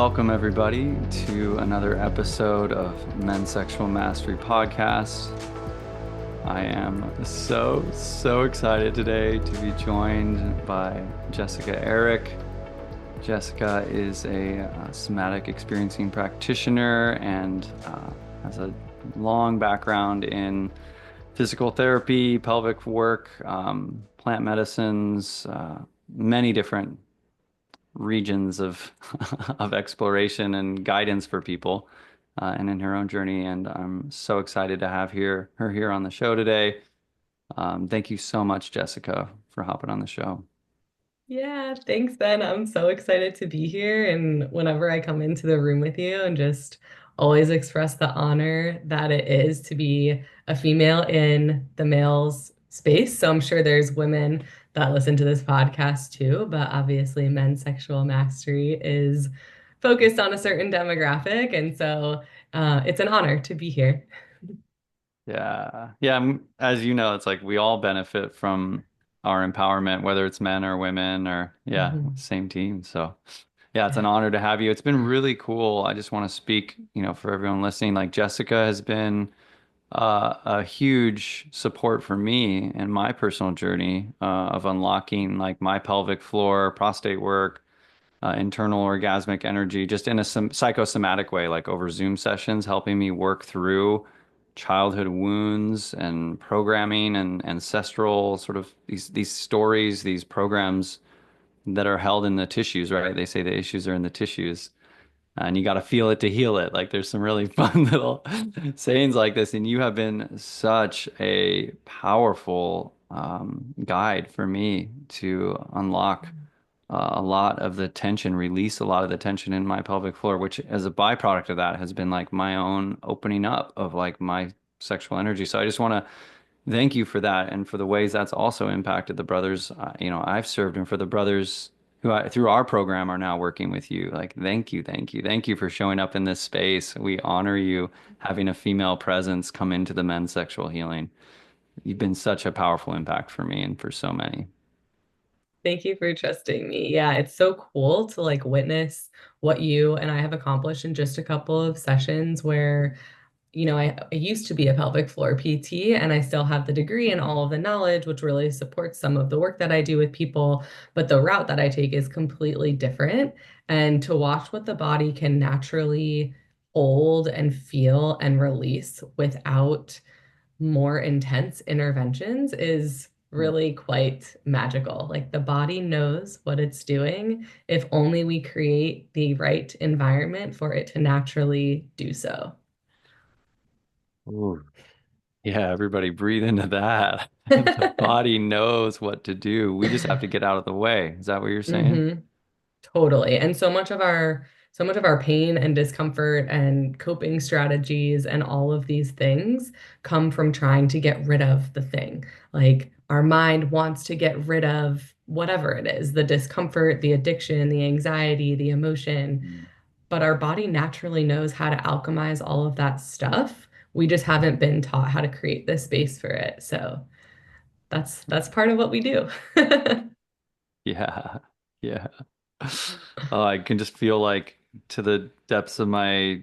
Welcome, everybody, to another episode of Men's Sexual Mastery Podcast. I am so excited today to be joined by Jessica Erick. Jessica is a somatic experiencing practitioner and has a long background in physical therapy, pelvic work, plant medicines, many different regions of of exploration and guidance for people and in her own journey. And I'm so excited to have her here on the show today. Thank you so much, Jessica, for hopping on the show. Yeah, thanks, Ben. I'm so excited to be here. And whenever I come into the room with you and just always express the honor that it is to be a female in the male's space. So I'm sure there's women that listen to this podcast too, but obviously men's sexual mastery is focused on a certain demographic. And so it's an honor to be here. Yeah. As you know, it's like we all benefit from our empowerment, whether it's men or women or yeah, Mhm. same team. So yeah, it's an Yeah. honor to have you. It's been really cool. I just want to speak, for everyone listening, like Jessica has been a huge support for me in my personal journey of unlocking like my pelvic floor, prostate work, internal orgasmic energy, just in a psychosomatic way, like over Zoom sessions, helping me work through childhood wounds and programming and ancestral sort of these stories, these programs that are held in the tissues, right? They say the issues are in the tissues and you got to feel it to heal it. Like there's some really fun little sayings like this, and you have been such a powerful guide for me to unlock a lot of the tension, release a lot of the tension in my pelvic floor, which as a byproduct of that has been like my own opening up of like my sexual energy. So I just want to thank you for that and for the ways that's also impacted the brothers, I've served and for the brothers who through our program are now working with you. Like, thank you for showing up in this space. We honor you having a female presence come into the men's sexual healing. You've been such a powerful impact for me and for so many. Thank you for trusting me. Yeah, it's so cool to like witness what you and I have accomplished in just a couple of sessions where, I used to be a pelvic floor PT and I still have the degree and all of the knowledge, which really supports some of the work that I do with people. But the route that I take is completely different. And to watch what the body can naturally hold and feel and release without more intense interventions is really quite magical. Like the body knows what it's doing if only we create the right environment for it to naturally do so. Ooh. Yeah, everybody breathe into that. The body knows what to do. We just have to get out of the way. Is that what you're saying? hmm Totally. And so much of our pain and discomfort and coping strategies and all of these things come from trying to get rid of the thing. Like our mind wants to get rid of whatever it is, the discomfort, the addiction, the anxiety, the emotion, Mm. but our body naturally knows how to alchemize all of that stuff. We just haven't been taught how to create this space for it. So that's part of what we do. Yeah. Yeah. Oh, I can just feel like to the depths of my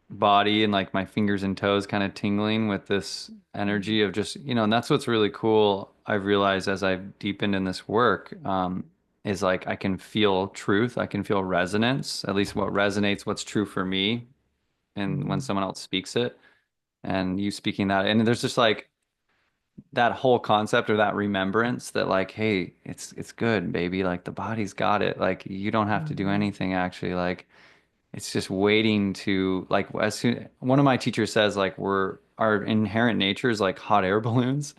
body and like my fingers and toes kind of tingling with this energy of just, and that's what's really cool. I've realized as I've deepened in this work, is like I can feel truth. I can feel resonance, at least what resonates, what's true for me. And when someone else speaks it and you speaking that, and there's just like, that whole concept or that remembrance that like, hey, it's good, baby. Like the body's got it. Like you don't have to do Mhm. anything actually. Like it's just waiting to like as soon one of my teachers says like we're our inherent nature is like hot air balloons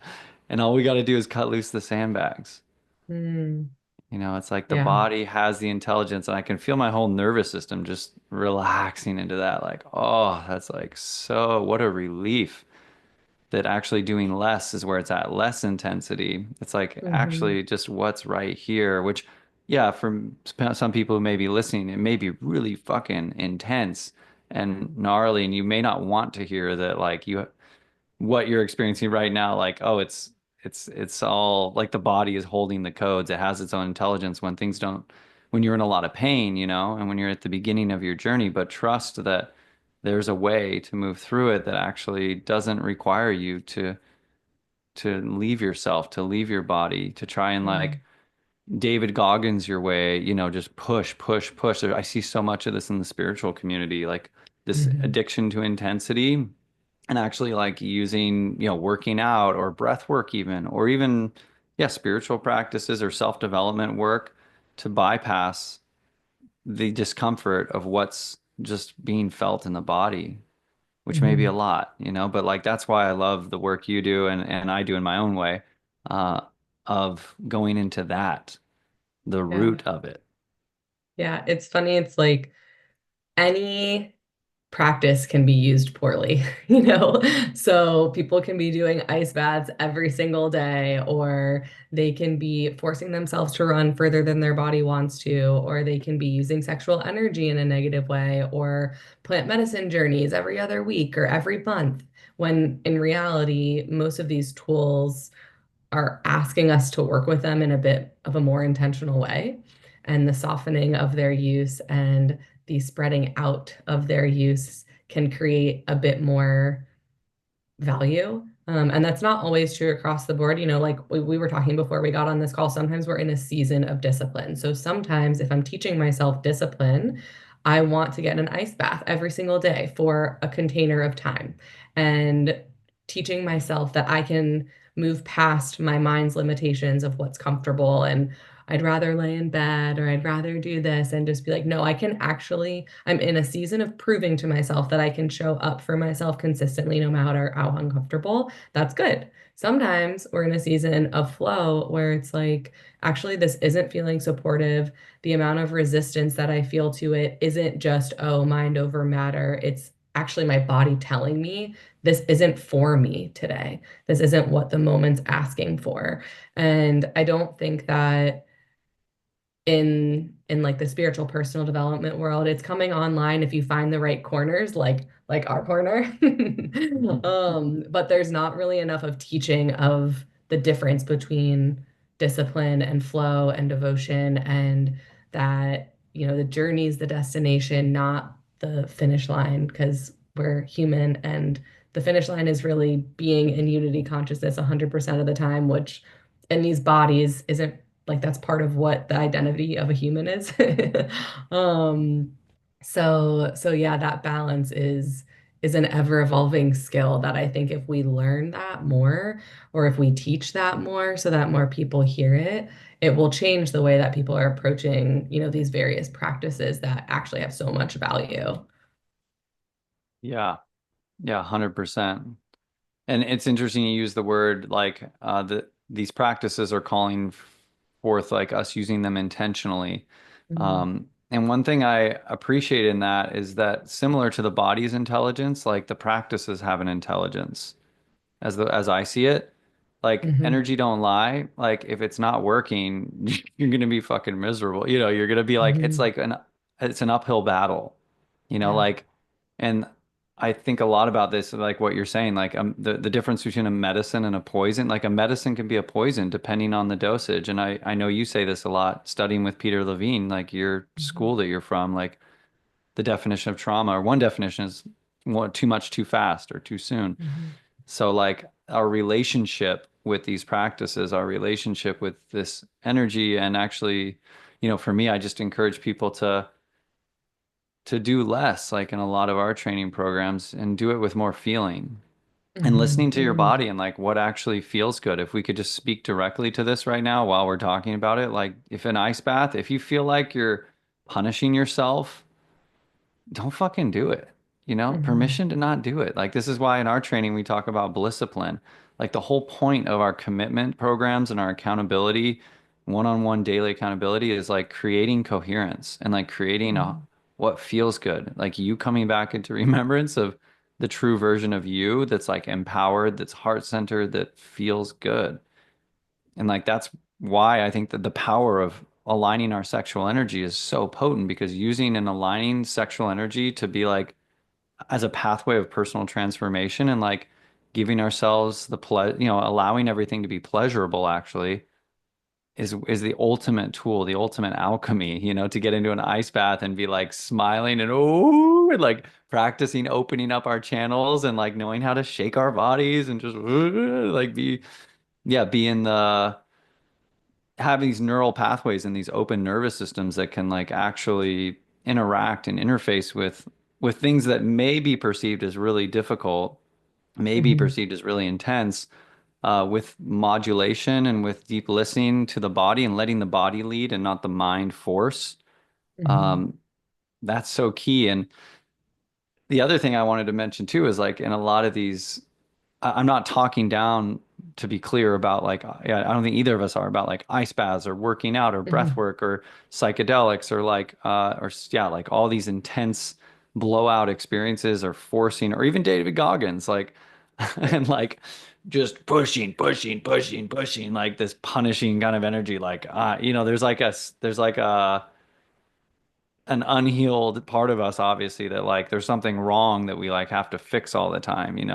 and all we got to do is cut loose the sandbags. Mm, It's like the yeah. body has the intelligence and I can feel my whole nervous system just relaxing into that. Like, oh, that's like so what a relief that actually doing less is where it's at, less intensity. It's like hmm actually just what's right here, which, yeah, for some people who may be listening, it may be really fucking intense and gnarly, and you may not want to hear that, like, what you're experiencing right now, like, oh, it's all like the body is holding the codes. It has its own intelligence when things don't, when you're in a lot of pain, and when you're at the beginning of your journey, but trust that there's a way to move through it that actually doesn't require you to leave yourself, to leave your body, to try and Mhm. like David Goggins your way, just push, push, push. I see so much of this in the spiritual community, like this Mhm. addiction to intensity and actually like using, working out or breath work even, or even, yeah, spiritual practices or self-development work to bypass the discomfort of what's just being felt in the body, which may be a Mhm. lot, but like that's why I love the work you do and I do in my own way, uh, of going into that, the Yeah. root of it. Yeah. It's funny. It's like any practice can be used poorly, you know? So people can be doing ice baths every single day, or they can be forcing themselves to run further than their body wants to, or they can be using sexual energy in a negative way, or plant medicine journeys every other week or every month, when in reality, most of these tools are asking us to work with them in a bit of a more intentional way. And the softening of their use and the spreading out of their use can create a bit more value. And that's not always true across the board. You know, like we were talking before we got on this call, sometimes we're in a season of discipline. So sometimes if I'm teaching myself discipline, I want to get an ice bath every single day for a container of time. And teaching myself that I can move past my mind's limitations of what's comfortable, and I'd rather lay in bed or I'd rather do this, and just be like, no, I can actually, I'm in a season of proving to myself that I can show up for myself consistently no matter how uncomfortable. That's good. Sometimes we're in a season of flow where it's like, actually, this isn't feeling supportive. The amount of resistance that I feel to it isn't just, oh, mind over matter. It's actually my body telling me this isn't for me today. This isn't what the moment's asking for. And I don't think that in like the spiritual personal development world, it's coming online if you find the right corners, like our corner. But there's not really enough of teaching of the difference between discipline and flow and devotion, and that, the journey is the destination, not the finish line, because we're human, and the finish line is really being in unity consciousness 100% of the time, which in these bodies isn't, like, that's part of what the identity of a human is. Um, so yeah, that balance is an ever evolving skill that I think if we learn that more, or if we teach that more so that more people hear it, it will change the way that people are approaching, these various practices that actually have so much value. Yeah, yeah, 100%. And it's interesting you use the word like these practices are calling forth like us using them intentionally. Mhm. And one thing I appreciate in that is that similar to the body's intelligence, like the practices have an intelligence as I see it. Like Mhm. energy don't lie. Like if it's not working, you're gonna be fucking miserable. You're gonna be like Mhm. it's an uphill battle. Yeah. Like and I think a lot about this, like what you're saying, like the difference between a medicine and a poison. Like a medicine can be a poison depending on the dosage. And I know you say this a lot, studying with Peter Levine, like your Mhm. school that you're from, like the definition of trauma, or one definition is too much, too fast, or too soon. Mhm. So like our relationship with these practices, our relationship with this energy, and actually, for me, I just encourage people to do less, like in a lot of our training programs, and do it with more feeling and Mhm. listening to your Mhm. body and like what actually feels good. If we could just speak directly to this right now while we're talking about it, like if an ice bath, if you feel like you're punishing yourself, don't fucking do it. Mhm. Permission to not do it. Like this is why in our training we talk about discipline. Like the whole point of our commitment programs and our accountability, one-on-one daily accountability is like creating coherence and like creating a Mhm. what feels good. Like you coming back into remembrance of the true version of you that's like empowered, that's heart-centered, that feels good. And like that's why I think that the power of aligning our sexual energy is so potent, because using and aligning sexual energy to be like as a pathway of personal transformation and like giving ourselves the allowing everything to be pleasurable actually is the ultimate tool, the ultimate alchemy, to get into an ice bath and be like smiling and oh, and like practicing opening up our channels and like knowing how to shake our bodies and just like be in the have these neural pathways and these open nervous systems that can like actually interact and interface with things that may be perceived as really difficult, may be Hmm. perceived as really intense, with modulation and with deep listening to the body and letting the body lead and not the mind force. Hmm. Um, that's so key. And the other thing I wanted to mention too is like in a lot of these, I'm not talking down to be clear about like, yeah, I don't think either of us are about like ice baths or working out or breath Hmm. work or psychedelics or like, yeah, like all these intense blowout experiences or forcing or even David Goggins, like, Yeah. and like just pushing, like this punishing kind of energy. Like, there's like an unhealed part of us, obviously, that like there's something wrong that we like have to fix all the time, and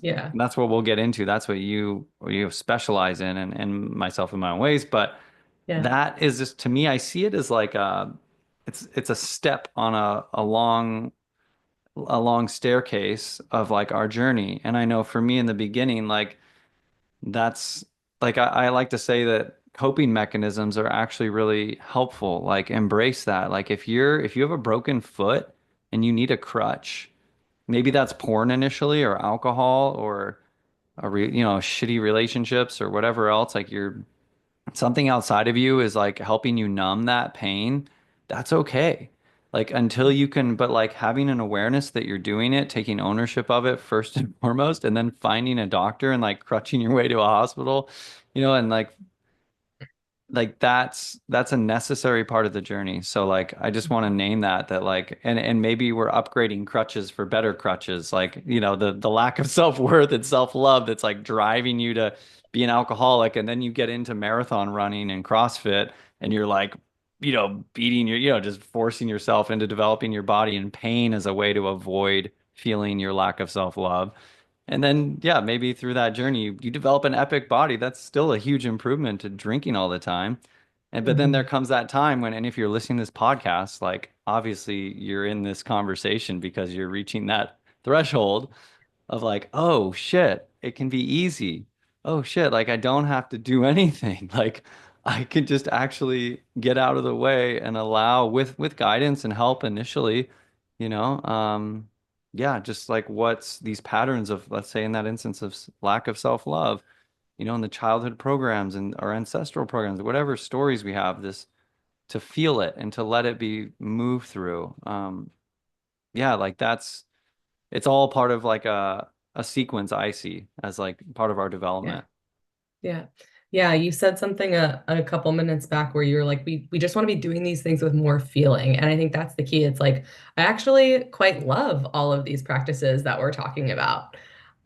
Yeah. that's what we'll get into. That's what you specialize in, and myself in my own ways. But Yeah. that is just to me, I see it as like it's a step on a long staircase of like our journey. And I know for me in the beginning, like that's like I like to say that coping mechanisms are actually really helpful. Like embrace that. Like if you have a broken foot and you need a crutch, maybe that's porn initially or alcohol or shitty relationships or whatever else. Like you're something outside of you is like helping you numb that pain. That's okay. Like until you can, but like having an awareness that you're doing it, taking ownership of it first and foremost, and then finding a doctor and like crutching your way to a hospital, and like that's a necessary part of the journey. So like I just want to name that like and maybe we're upgrading crutches for better crutches. Like, the lack of self-worth and self-love that's like driving you to be an alcoholic, and then you get into marathon running and CrossFit and you're like, beating just forcing yourself into developing your body in pain as a way to avoid feeling your lack of self-love. And then, yeah, maybe through that journey, you develop an epic body. That's still a huge improvement to drinking all the time. But then there Hmm. comes that time when, and if you're listening to this podcast, like obviously you're in this conversation because you're reaching that threshold of like, oh shit, it can be easy. Oh shit, like I don't have to do anything. Like I can just actually get out of the way and allow with guidance and help initially, you know, yeah, just like what's these patterns of, let's say in that instance of lack of self-love, in the childhood programs and our ancestral programs, whatever stories we have, this to feel it and to let it be moved through. Yeah, like it's all part of like a sequence I see as like part of our Yeah. development. Yeah. Yeah, you said something a couple minutes back where you were like, we just want to be doing these things with more feeling. And I think that's the key. It's like, I actually quite love all of these practices that we're talking about.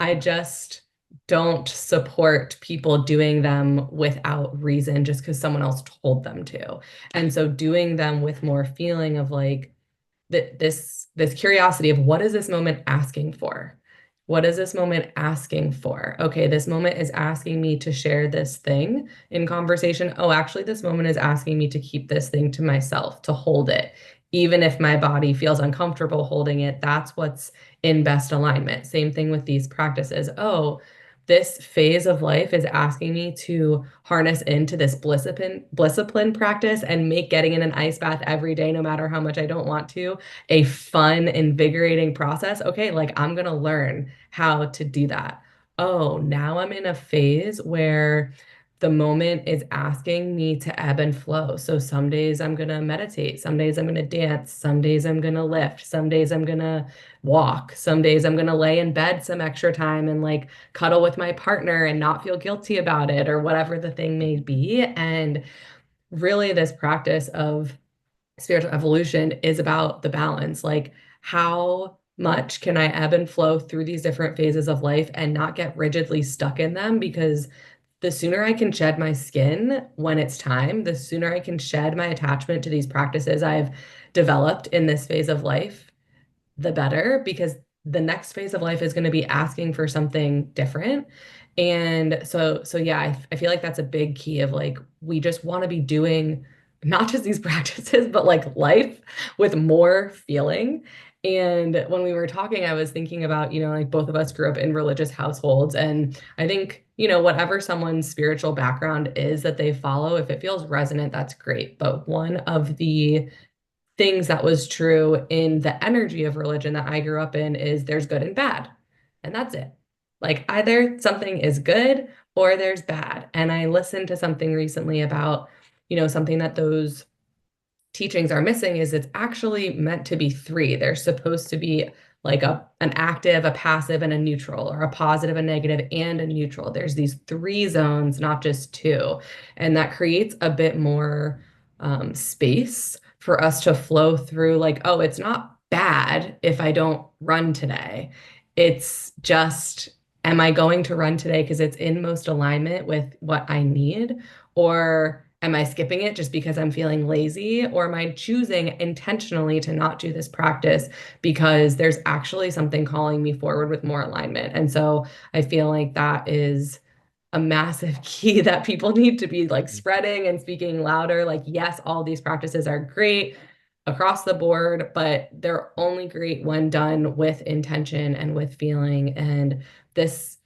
I just don't support people doing them without reason just because someone else told them to. And so doing them with more feeling of like, this curiosity of what is this moment asking for? What is this moment asking for? Okay, this moment is asking me to share this thing in conversation. Oh, actually, this moment is asking me to keep this thing to myself, to hold it. Even if my body feels uncomfortable holding it, that's what's in best alignment. Same thing with these practices. Oh, this phase of life is asking me to harness into this blissipline practice and make getting in an ice bath every day, no matter how much I don't want to, a fun, invigorating process. Okay, like I'm gonna learn how to do that. Oh, now I'm in a phase where the moment is asking me to ebb and flow. So some days I'm gonna meditate, some days I'm gonna dance, some days I'm gonna lift, some days I'm gonna walk, some days I'm gonna lay in bed some extra time and like cuddle with my partner and not feel guilty about it or whatever the thing may be. And really, this practice of spiritual evolution is about the balance. Like, how much can I ebb and flow through these different phases of life and not get rigidly stuck in them? Because the sooner I can shed my skin when it's time, the sooner I can shed my attachment to these practices I've developed in this phase of life, the better, because the next phase of life is going to be asking for something different. And so yeah, I feel like that's a big key of like we just want to be doing not just these practices, but like life with more feeling. And when we were talking, I was thinking about, like both of us grew up in religious households. And I think, whatever someone's spiritual background is that they follow, if it feels resonant, that's great. But one of the things that was true in the energy of religion that I grew up in is there's good and bad. And that's it. Like either something is good or there's bad. And I listened to something recently about, something that those teachings are missing is it's actually meant to be three. There's supposed to be like an active, a passive, and a neutral, or a positive, a negative, and a neutral. There's these three zones, not just two. And that creates a bit more space for us to flow through, like, oh, it's not bad if I don't run today. It's just, am I going to run today because it's in most alignment with what I need? Or am I skipping it just because I'm feeling lazy? Or am I choosing intentionally to not do this practice because there's actually something calling me forward with more alignment? And so I feel like that is a massive key that people need to be like spreading and speaking louder. Like, yes, all these practices are great across the board, but they're only great when done with intention and with feeling. And this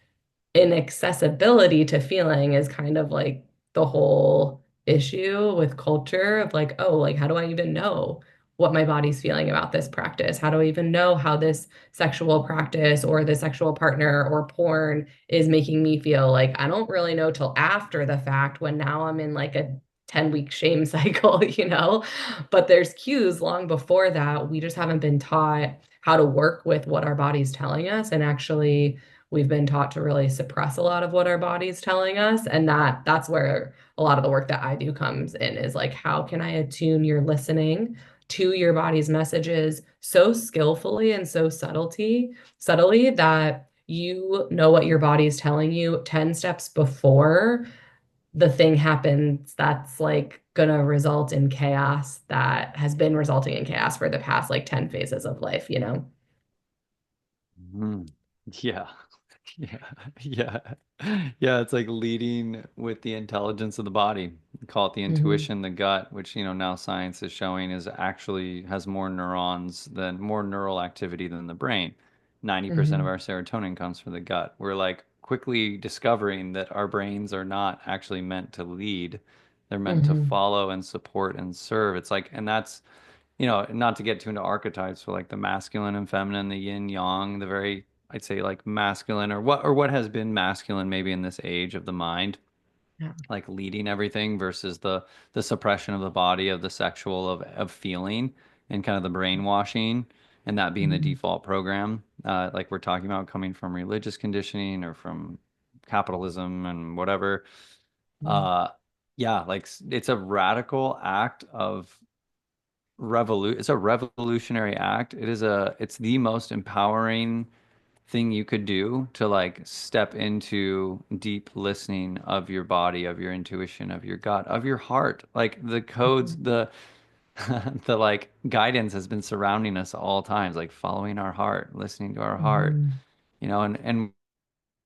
inaccessibility to feeling is kind of like the whole issue with culture of like, oh, like, how do I even know what my body's feeling about this practice? How do I even know how this sexual practice or the sexual partner or porn is making me feel? Like, I don't really know till after the fact when now I'm in like a 10-week shame cycle, But there's cues long before that. We just haven't been taught how to work with what our body's telling us, and actually we've been taught to really suppress a lot of what our body's telling us, and that's where a lot of the work that I do comes in, is like, how can I attune your listening to your body's messages so skillfully and so subtly that you know what your body's telling you 10 steps before the thing happens that's like gonna result in chaos, that has been resulting in chaos for the past like 10 phases of life. Mhm. Yeah. Yeah. Yeah. Yeah. It's like leading with the intelligence of the body. We call it the Hmm. intuition, the gut, which, now science is showing is actually has more neural activity than the brain. 90% of Hmm. our serotonin comes from the gut. We're like quickly discovering that our brains are not actually meant to lead. They're meant to Hmm. follow and support and serve. It's like, and that's, not to get too into archetypes, but like the masculine and feminine, the yin yang, the very, I'd say like masculine or what has been masculine maybe in this age of the mind, Yeah. like leading everything versus the suppression of the body of the sexual of feeling and kind of the brainwashing and that being the Hmm. default program, like we're talking about coming from religious conditioning or from capitalism and whatever. Uh, yeah, like it's a radical act of it's a revolutionary act. It's the most empowering thing you could do to like step into deep listening of your body, of your intuition, of your gut, of your heart. Like the codes, Mhm. the like guidance has been surrounding us all times, like following our heart, listening to our heart, Mhm. and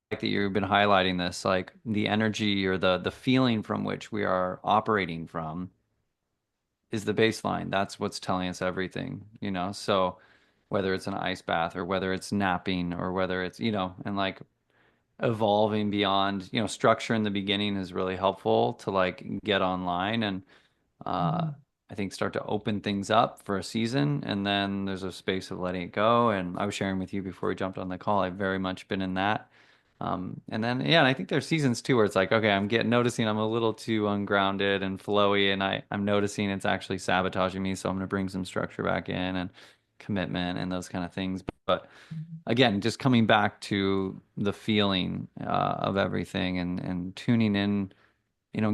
like that you've been highlighting this, like the energy or the feeling from which we are operating from is the baseline. That's what's telling us everything. So whether it's an ice bath or whether it's napping or whether it's, and like evolving beyond, structure in the beginning is really helpful to like get online and uh, Mhm. I think start to open things up for a season. And then there's a space of letting it go. And I was sharing with you before we jumped on the call, I've very much been in that. And then, yeah, and I think there's seasons too where it's like, okay, noticing I'm a little too ungrounded and flowy, and I'm noticing it's actually sabotaging me. So I'm going to bring some structure back in and commitment and those kind of things. But again, just coming back to the feeling of everything and tuning in,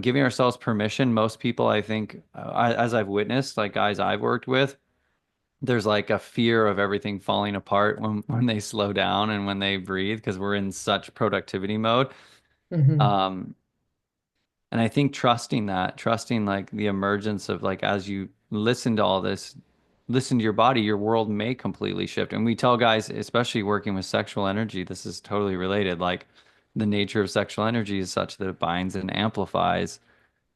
giving ourselves permission. Most people, I think, as I've witnessed, like guys I've worked with, there's like a fear of everything falling apart when they slow down and when they breathe because we're in such productivity mode. Mhm. Um, and I think trusting like the emergence of like as you listen to all this, listen to your body, your world may completely shift. And we tell guys, especially working with sexual energy, this is totally related. Like the nature of sexual energy is such that it binds and amplifies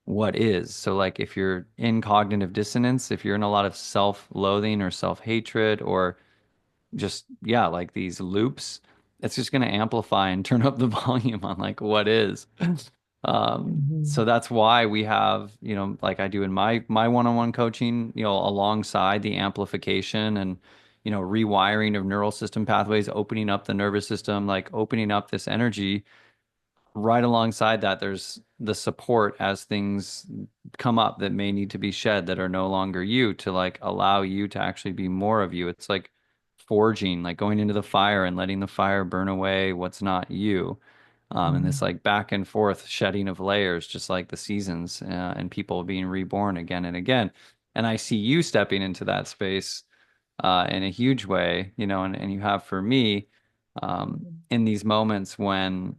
what is. So like if you're in cognitive dissonance, if you're in a lot of self-loathing or self-hatred or just yeah, like these loops, it's just going to amplify and turn up the volume on like what is. So Mhm. that's why we have, like I do in my one-on-one coaching, alongside the amplification and rewiring of neural system pathways, opening up the nervous system, like opening up this energy. Right alongside that, there's the support as things come up that may need to be shed that are no longer you to like allow you to actually be more of you. It's like forging, like going into the fire and letting the fire burn away what's not you. And this Mhm. like back and forth shedding of layers, just like the seasons and people being reborn again and again. And I see you stepping into that space in a huge way, and you have for me in these moments when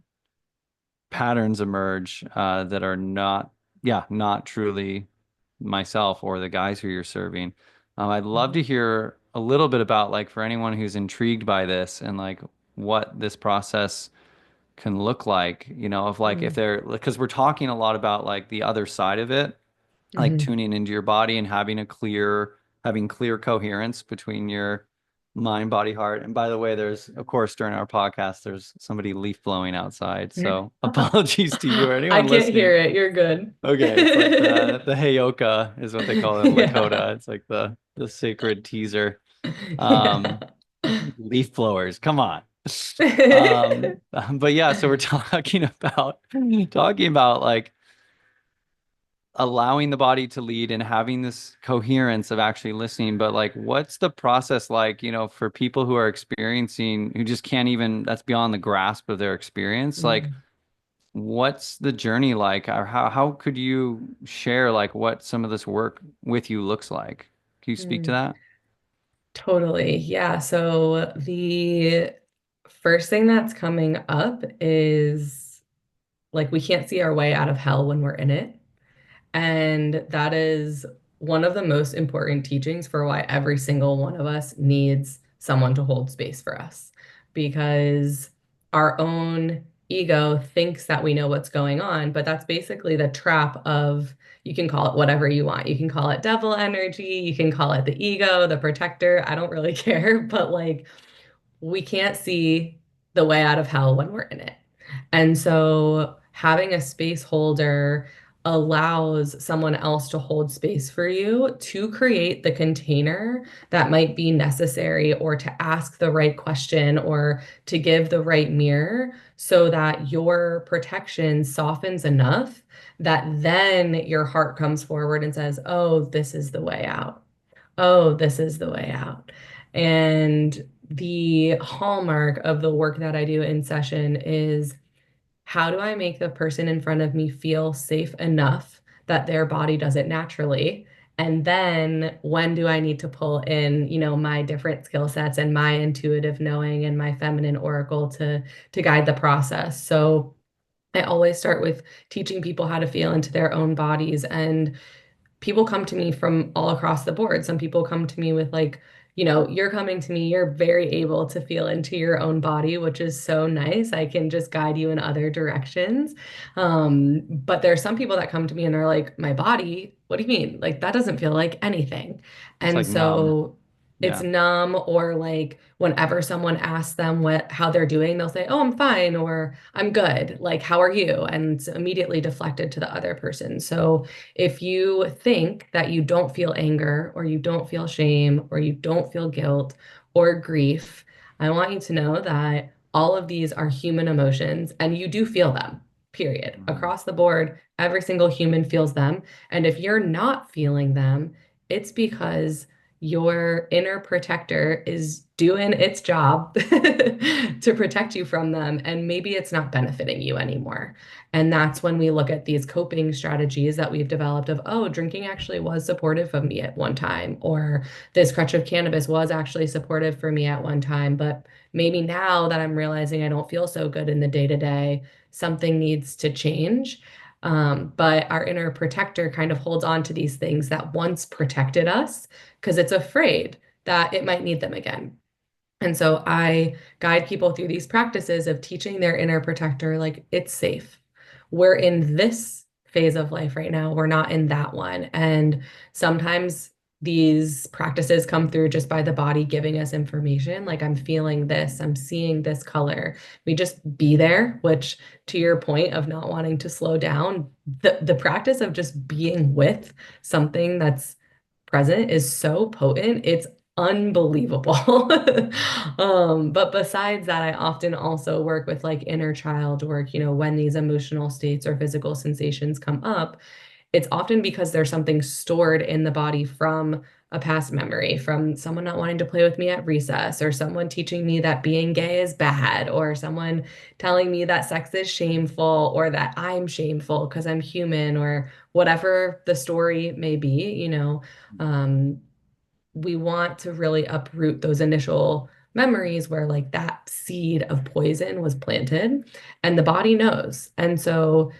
patterns emerge that are not, yeah, not truly myself or the guys who you're serving. I'd love to Mhm. hear a little bit about like for anyone who's intrigued by this and like what this process can look like, of like if Mhm. they're because we're talking a lot about like the other side of it, like Mhm. tuning into your body and having clear coherence between your mind, body, heart. And by the way, there's, of course, during our podcast, there's somebody leaf blowing outside. So apologies to you or I anyone can't listening. hear it. You're good. Okay, it's like the Heyoka is what they call it in Yeah. Lakota. It's like the sacred teaser. Um, leaf blowers, come on. But yeah, so we're talking about like allowing the body to lead and having this coherence of actually listening. But like, what's the process like, for people who are experiencing, who just can't even, that's beyond the grasp of their experience? Like, Mhm. what's the journey like? Or how could you share like what some of this work with you looks like? Can you speak to Mm. that? Totally. Yeah. So the first thing that's coming up is like we can't see our way out of hell when we're in it. And that is one of the most important teachings for why every single one of us needs someone to hold space for us. Because our own ego thinks that we know what's going on, but that's basically the trap of you can call it whatever you want. You can call it devil energy, you can call it the ego, the protector. I don't really care, but like we can't see the way out of hell when we're in it. And so having a space holder allows someone else to hold space for you to create the container that might be necessary or to ask the right question or to give the right mirror so that your protection softens enough that then your heart comes forward and says, "Oh, this is the way out. Oh, this is the way out." And the hallmark of the work that I do in session is how do I make the person in front of me feel safe enough that their body does it naturally? And then when do I need to pull in, my different skill sets and my intuitive knowing and my feminine oracle to guide the process. So I always start with teaching people how to feel into their own bodies and people come to me from all across the board. Some people come to me with like, you're coming to me, you're very able to feel into your own body, which is so nice. I can just guide you in other directions. But there are some people that come to me and they're like, my body, what do you mean? Like that doesn't feel like anything. It's And like numb. so it's Yeah. numb or like whenever someone asks them how they're doing, they'll say, "Oh, I'm fine," or "I'm good." Like, "How are you?" And it's immediately deflected to the other person. So if you think that you don't feel anger or you don't feel shame or you don't feel guilt or grief, I want you to know that all of these are human emotions and you do feel them, period. Mhm. Across the board, every single human feels them. And if you're not feeling them, it's because your inner protector is doing its job to protect you from them. And maybe it's not benefiting you anymore. And that's when we look at these coping strategies that we've developed of, oh, drinking actually was supportive of me at one time, or this crutch of cannabis was actually supportive for me at one time. But maybe now that I'm realizing I don't feel so good in the day to day, something needs to change. But our inner protector kind of holds on to these things that once protected us because it's afraid that it might need them again. And so I guide people through these practices of teaching their inner protector, like, it's safe. We're in this phase of life right now. We're not in that one. And sometimes these practices come through just by the body giving us information. Like, I'm feeling this, I'm seeing this color. We just be there, which, to your point of not wanting to slow down, the practice of just being with something that's present is so potent. It's unbelievable. But besides that, I often also work with like inner child work, when these emotional states or physical sensations come up, it's often because there's something stored in the body from a past memory, from someone not wanting to play with me at recess, or someone teaching me that being gay is bad, or someone telling me that sex is shameful, or that I'm shameful because I'm human, or whatever the story may be. Um, we want to really uproot those initial memories where like that seed of poison was planted and the body knows. And so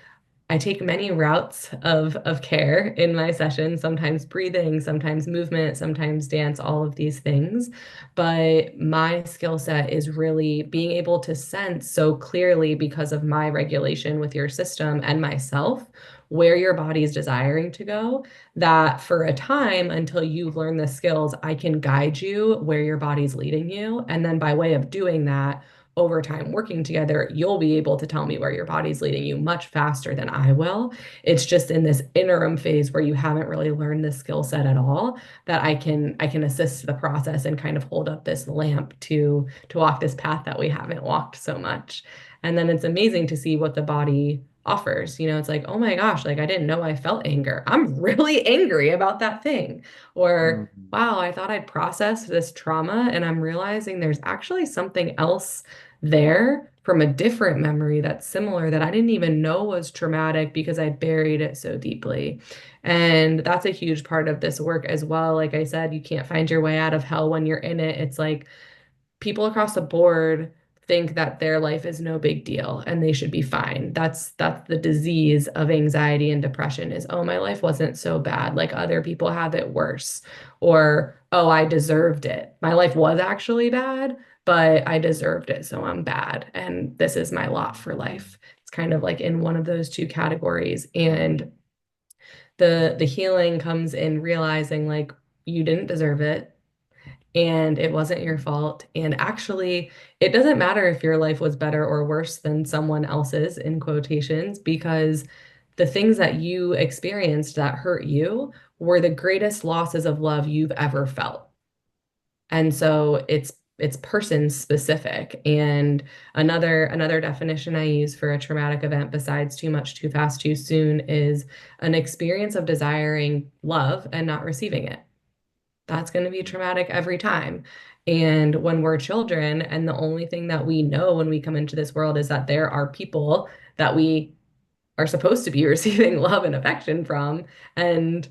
I take many routes of care in my sessions, sometimes breathing, sometimes movement, sometimes dance, all of these things. But my skill set is really being able to sense so clearly because of my regulation with your system and myself where your body is desiring to go, that for a time until you learn the skills, I can guide you where your body's leading you. And then by way of doing that, over time working together, you'll be able to tell me where your body's leading you much faster than I will. It's just in this interim phase where you haven't really learned the skill set at all that I can assist the process and kind of hold up this lamp to walk this path that we haven't walked so much. And then it's amazing to see what the body offers. It's like, oh my gosh, like I didn't know I felt anger. I'm really angry about that thing. Or Mhm. wow, I thought I'd processed this trauma and I'm realizing there's actually something else there from a different memory that's similar that I didn't even know was traumatic because I buried it so deeply. And that's a huge part of this work as well. Like I said, you can't find your way out of hell when you're in it. It's like people across the board think that their life is no big deal and they should be fine. That's the disease of anxiety and depression is, oh, my life wasn't so bad. Like other people have it worse. Or, oh, I deserved it. My life was actually bad, but I deserved it, so I'm bad. And this is my lot for life. It's kind of like in one of those two categories. And the healing comes in realizing like you didn't deserve it and it wasn't your fault. And actually, it doesn't matter if your life was better or worse than someone else's, in quotations, because the things that you experienced that hurt you were the greatest losses of love you've ever felt. And so it's person specific. And another definition I use for a traumatic event besides too much, too fast, too soon is an experience of desiring love and not receiving it. That's going to be traumatic every time. And when we're children, and the only thing that we know when we come into this world is that there are people that we are supposed to be receiving love and affection from. And,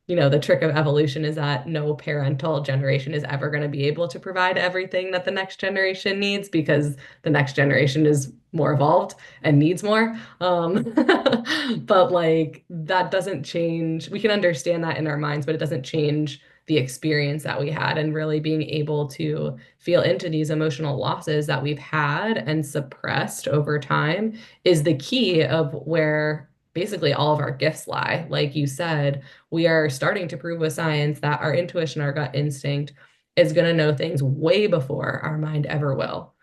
the trick of evolution is that no parental generation is ever going to be able to provide everything that the next generation needs because the next generation is more evolved and needs more. But like that doesn't change. We can understand that in our minds, but it doesn't change the experience that we had and really being able to feel into these emotional losses that we've had and suppressed over time is the key of where basically all of our gifts lie. Like you said, we are starting to prove with science that our intuition, our gut instinct is going to know things way before our mind ever will.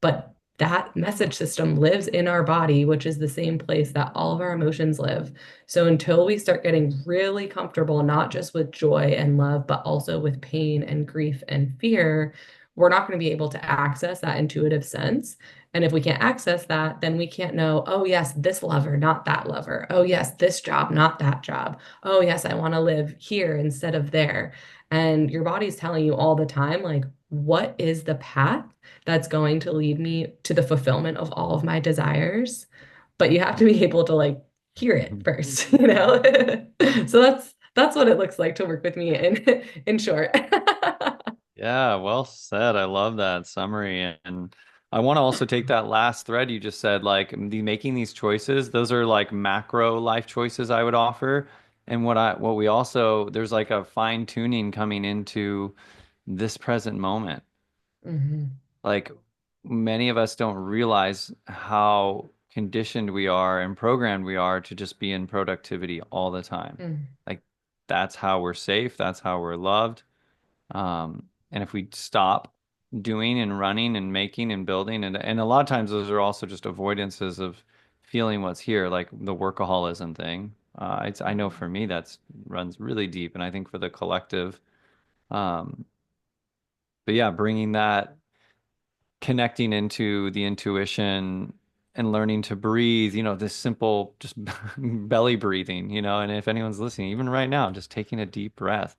But that message system lives in our body, which is the same place that all of our emotions live. So until we start getting really comfortable, not just with joy and love, but also with pain and grief and fear, we're not going to be able to access that intuitive sense. And if we can't access that, then we can't know, oh, yes, this lover, not that lover. Oh, yes, this job, not that job. Oh, yes, I want to live here instead of there. And your body's telling you all the time, like, what is the path that's going to lead me to the fulfillment of all of my desires? But you have to be able to like hear it first, you know? So that's what it looks like to work with me in short. Yeah, well said. I love that summary. And I want to also take that last thread you just said, like making these choices, those are like macro life choices I would offer. And what we also, there's like a fine tuning coming into this present moment. Hmm. Like many of us don't realize how conditioned we are and programmed we are to just be in productivity all the time. Mm. Like that's how we're safe, that's how we're loved. And if we stop doing and running and making and building, and a lot of times those are also just avoidances of feeling what's here, like the workaholism thing. I know for me that's runs really deep, and I think for the collective. Um, but yeah, bringing that, connecting into the intuition and learning to breathe, this simple just belly breathing, and if anyone's listening, even right now, just taking a deep breath,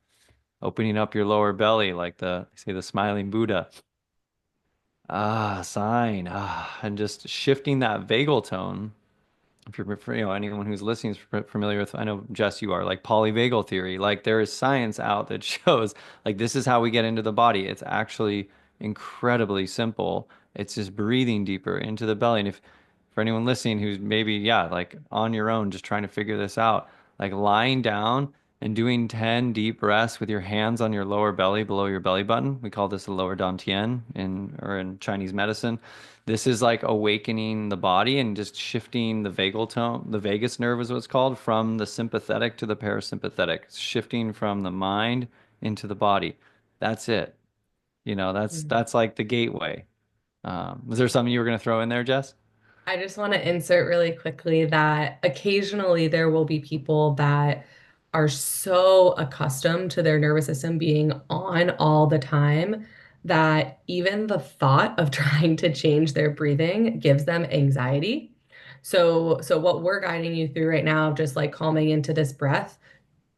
opening up your lower belly like they say the smiling Buddha. Ah, sign. Ah, and just shifting that vagal tone. If you're, anyone who's listening is familiar with, I know Jess, you are, like polyvagal theory. Like there is science out that shows like this is how we get into the body. It's actually incredibly simple. It's just breathing deeper into the belly. And if for anyone listening who's maybe, yeah, like on your own, just trying to figure this out, like lying down and doing 10 deep breaths with your hands on your lower belly below your belly button. We call this the lower dantian in Chinese medicine. This is like awakening the body and just shifting the vagal tone. The vagus nerve is what's called, from the sympathetic to the parasympathetic, shifting from the mind into the body. That's it. That's like the gateway. Was there something you were going to throw in there, Jess? I just want to insert really quickly that occasionally there will be people that are so accustomed to their nervous system being on all the time that even the thought of trying to change their breathing gives them anxiety. So what we're guiding you through right now, just like calming into this breath,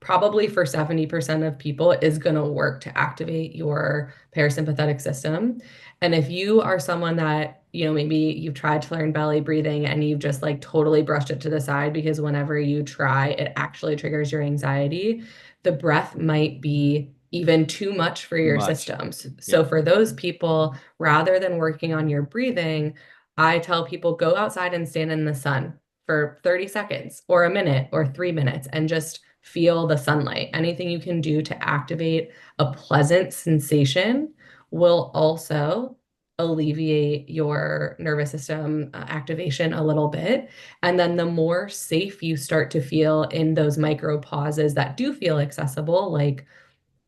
probably for 70% of people is going to work to activate your parasympathetic system. And if you are someone that, maybe you've tried to learn belly breathing and you've just like totally brushed it to the side because whenever you try, it actually triggers your anxiety, the breath might be even too much for Too your much. systems. So Yeah. for those people, rather than working on your breathing, I tell people go outside and stand in the sun for 30 seconds or a minute or 3 minutes and just feel the sunlight. Anything you can do to activate a pleasant sensation will also alleviate your nervous system activation a little bit. And then the more safe you start to feel in those micro pauses that do feel accessible, like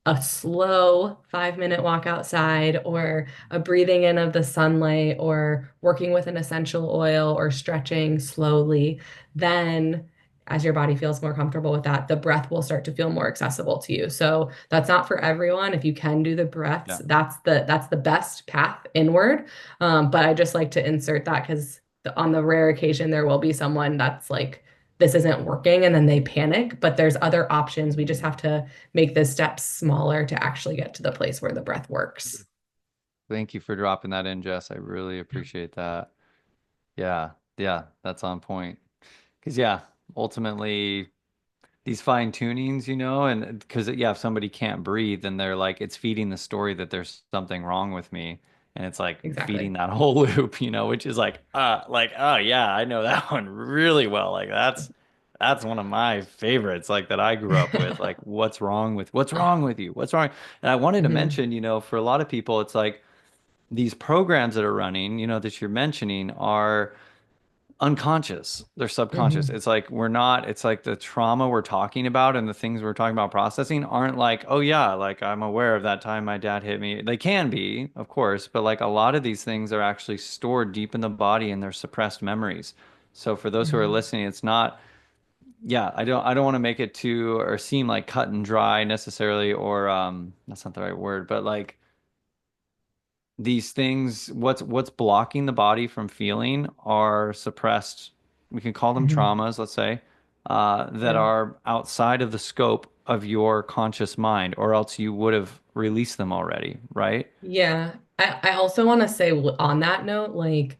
a slow 5 minute walk outside or a breathing in of the sunlight or working with an essential oil or stretching slowly, then as your body feels more comfortable with that, the breath will start to feel more accessible to you. So that's not for everyone. If you can do the breaths, Yeah. that's the best path inward. But I just like to insert that because on the rare occasion there will be someone that's like, this isn't working, and then they panic. But there's other options. We just have to make the steps smaller to actually get to the place where the breath works. Thank you for dropping that in, Jess. I really appreciate that. Yeah. Yeah. That's on point. Because, yeah, ultimately, these fine tunings, and because yeah, if somebody can't breathe, then they're like, it's feeding the story that there's something wrong with me, and it's like feeding Exactly. that whole loop, which is like, oh yeah, I know that one really well. Like that's one of my favorites, like that I grew up with. Like, what's wrong with you? What's wrong? And I wanted to Hmm. mention, for a lot of people, it's like these programs that are running, that you're mentioning are unconscious. They're subconscious. Hmm. It's like we're not, it's like the trauma we're talking about and the things we're talking about processing aren't like, oh yeah, like I'm aware of that time my dad hit me. They can be, of course, but like a lot of these things are actually stored deep in the body and they're suppressed memories. So for those who are Hmm. listening, it's not, yeah, I don't want to make it too or seem like cut and dry necessarily, or that's not the right word, but like these things, what's blocking the body from feeling are suppressed, we can call them Hmm. traumas, let's say, that Yeah. are outside of the scope of your conscious mind, or else you would have released them already, right? Yeah. I also want to say on that note, like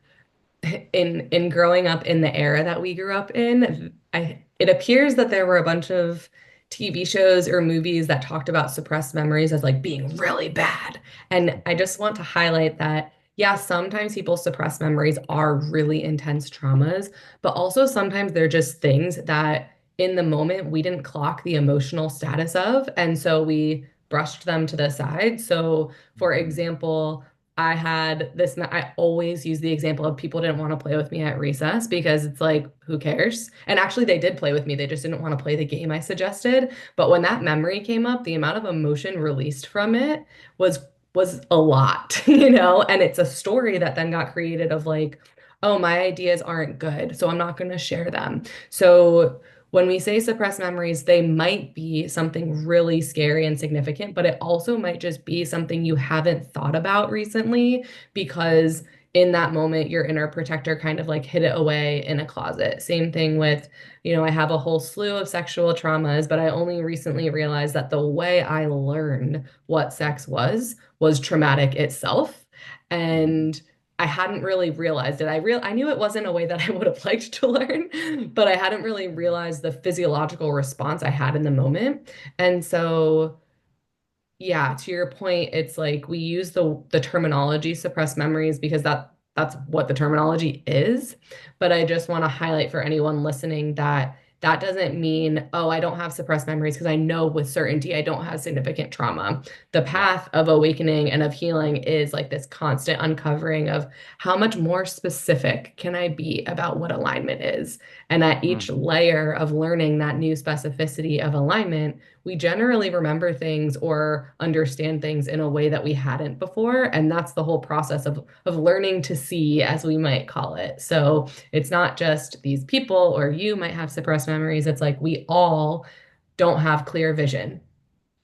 in growing up in the era that we grew up in, it appears that there were a bunch of TV shows or movies that talked about suppressed memories as like being really bad. And I just want to highlight that, yeah, sometimes people's suppressed memories are really intense traumas, but also sometimes they're just things that in the moment we didn't clock the emotional status of, and so we brushed them to the side. So, for Mhm. example, I had this, I always use the example of people didn't want to play with me at recess because it's like, who cares? And actually, they did play with me. They just didn't want to play the game I suggested. But when that memory came up, the amount of emotion released from it was was a lot, you know? And it's a story that then got created of like, oh, my ideas aren't good, so I'm not going to share them. So when we say suppressed memories, they might be something really scary and significant, but it also might just be something you haven't thought about recently because in that moment, your inner protector kind of like hid it away in a closet. Same thing with, I have a whole slew of sexual traumas, but I only recently realized that the way I learned what sex was traumatic itself. Mhm. And I hadn't really realized it. I knew it wasn't a way that I would have liked to learn, but I hadn't really realized the physiological response I had in the moment. And so yeah, to your point, it's like we use the terminology suppressed memories because that's what the terminology is. But I just want to highlight for anyone listening that that doesn't mean, oh, I don't have suppressed memories because I know with certainty I don't have significant trauma. The Yeah. path of awakening and of healing is like this constant uncovering of how much more specific can I be about what alignment is. And at each Mhm. layer of learning that new specificity of alignment, we generally remember things or understand things in a way that we hadn't before. And that's the whole process of learning to see, as we might call it. So it's not just these people or you might have suppressed memories. It's like we all don't have clear vision.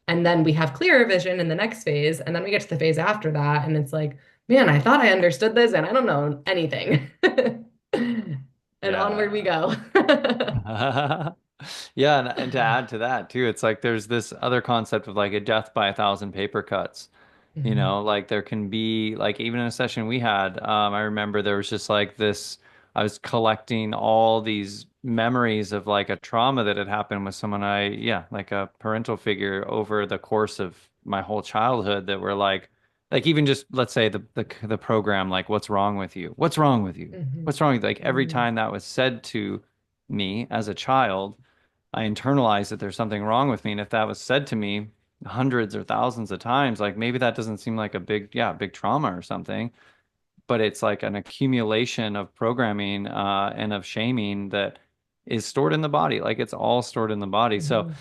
And then we have clearer vision in the next phase. And then we get to the phase after that. And it's like, man, I thought I understood this and I don't know anything. And onward we Yeah. go. Yeah, and to add to that too, it's like there's this other concept of like a death by a thousand paper cuts. Mhm. Like there can be like even in a session we had, I remember there was just like this, I was collecting all these memories of like a trauma that had happened with someone yeah, like a parental figure over the course of my whole childhood that were like even just let's say the program, like, what's wrong with you? What's wrong with you? What's Mhm. wrong with you? Like every Mhm. time that was said to me as a child, I internalized that there's something wrong with me. And if that was said to me hundreds or thousands of times, like maybe that doesn't seem like a big trauma or something, but it's like an accumulation of programming and of shaming that is stored in the body. Like it's all stored in the body. So Mhm.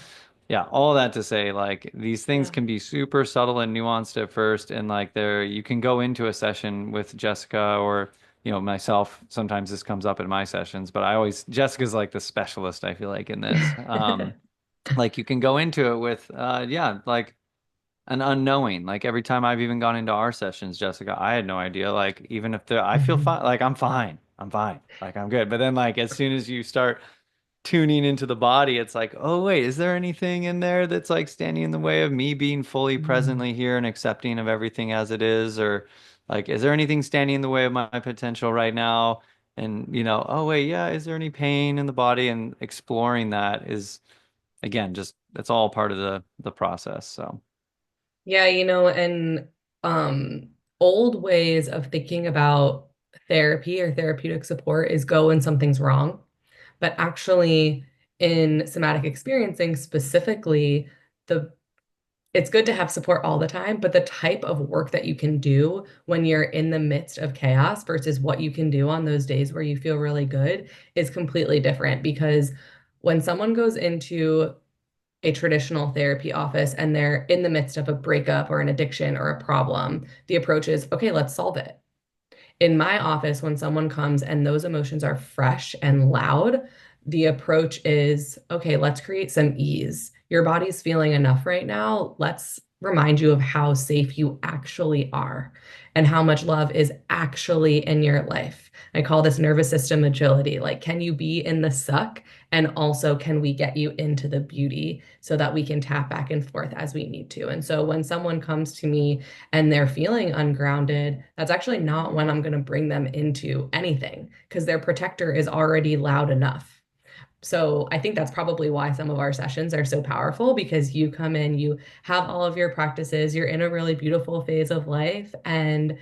yeah, all that to say, like these things Yeah. can be super subtle and nuanced at first, and like you can go into a session with Jessica or myself. Sometimes this comes up in my sessions, but Jessica's like the specialist, I feel like, in this. Like you can go into it with, yeah, like an unknowing. Like every time I've even gone into our sessions, Jessica, I had no idea. Like even if I feel Mhm. fine, like I'm fine, like I'm good. But then like as soon as you start tuning into the body, it's like, oh wait, is there anything in there that's like standing in the way of me being fully Mhm. presently here and accepting of everything as it is? Or like, is there anything standing in the way of my potential right now? And oh wait, yeah, is there any pain in the body? And exploring that is again, just that's all part of the process. So Yeah, and um old ways of thinking about therapy or therapeutic support is go when something's wrong. But actually in somatic experiencing specifically, the it's good to have support all the time, but the type of work that you can do when you're in the midst of chaos versus what you can do on those days where you feel really good is completely different because when someone goes into a traditional therapy office and they're in the midst of a breakup or an addiction or a problem, the approach is, okay, let's solve it. In my office, when someone comes and those emotions are fresh and loud, the approach is, okay, let's create some ease. Your body's feeling enough right now. Let's remind you of how safe you actually are and how much love is actually in your life. I call this nervous system agility. Like, can you be in the suck? And also, can we get you into the beauty so that we can tap back and forth as we need to? And so, when someone comes to me and they're feeling ungrounded, that's actually not when I'm going to bring them into anything because their protector is already loud enough. So I think that's probably why some of our sessions are so powerful because you come in, you have all of your practices, you're in a really beautiful phase of life, and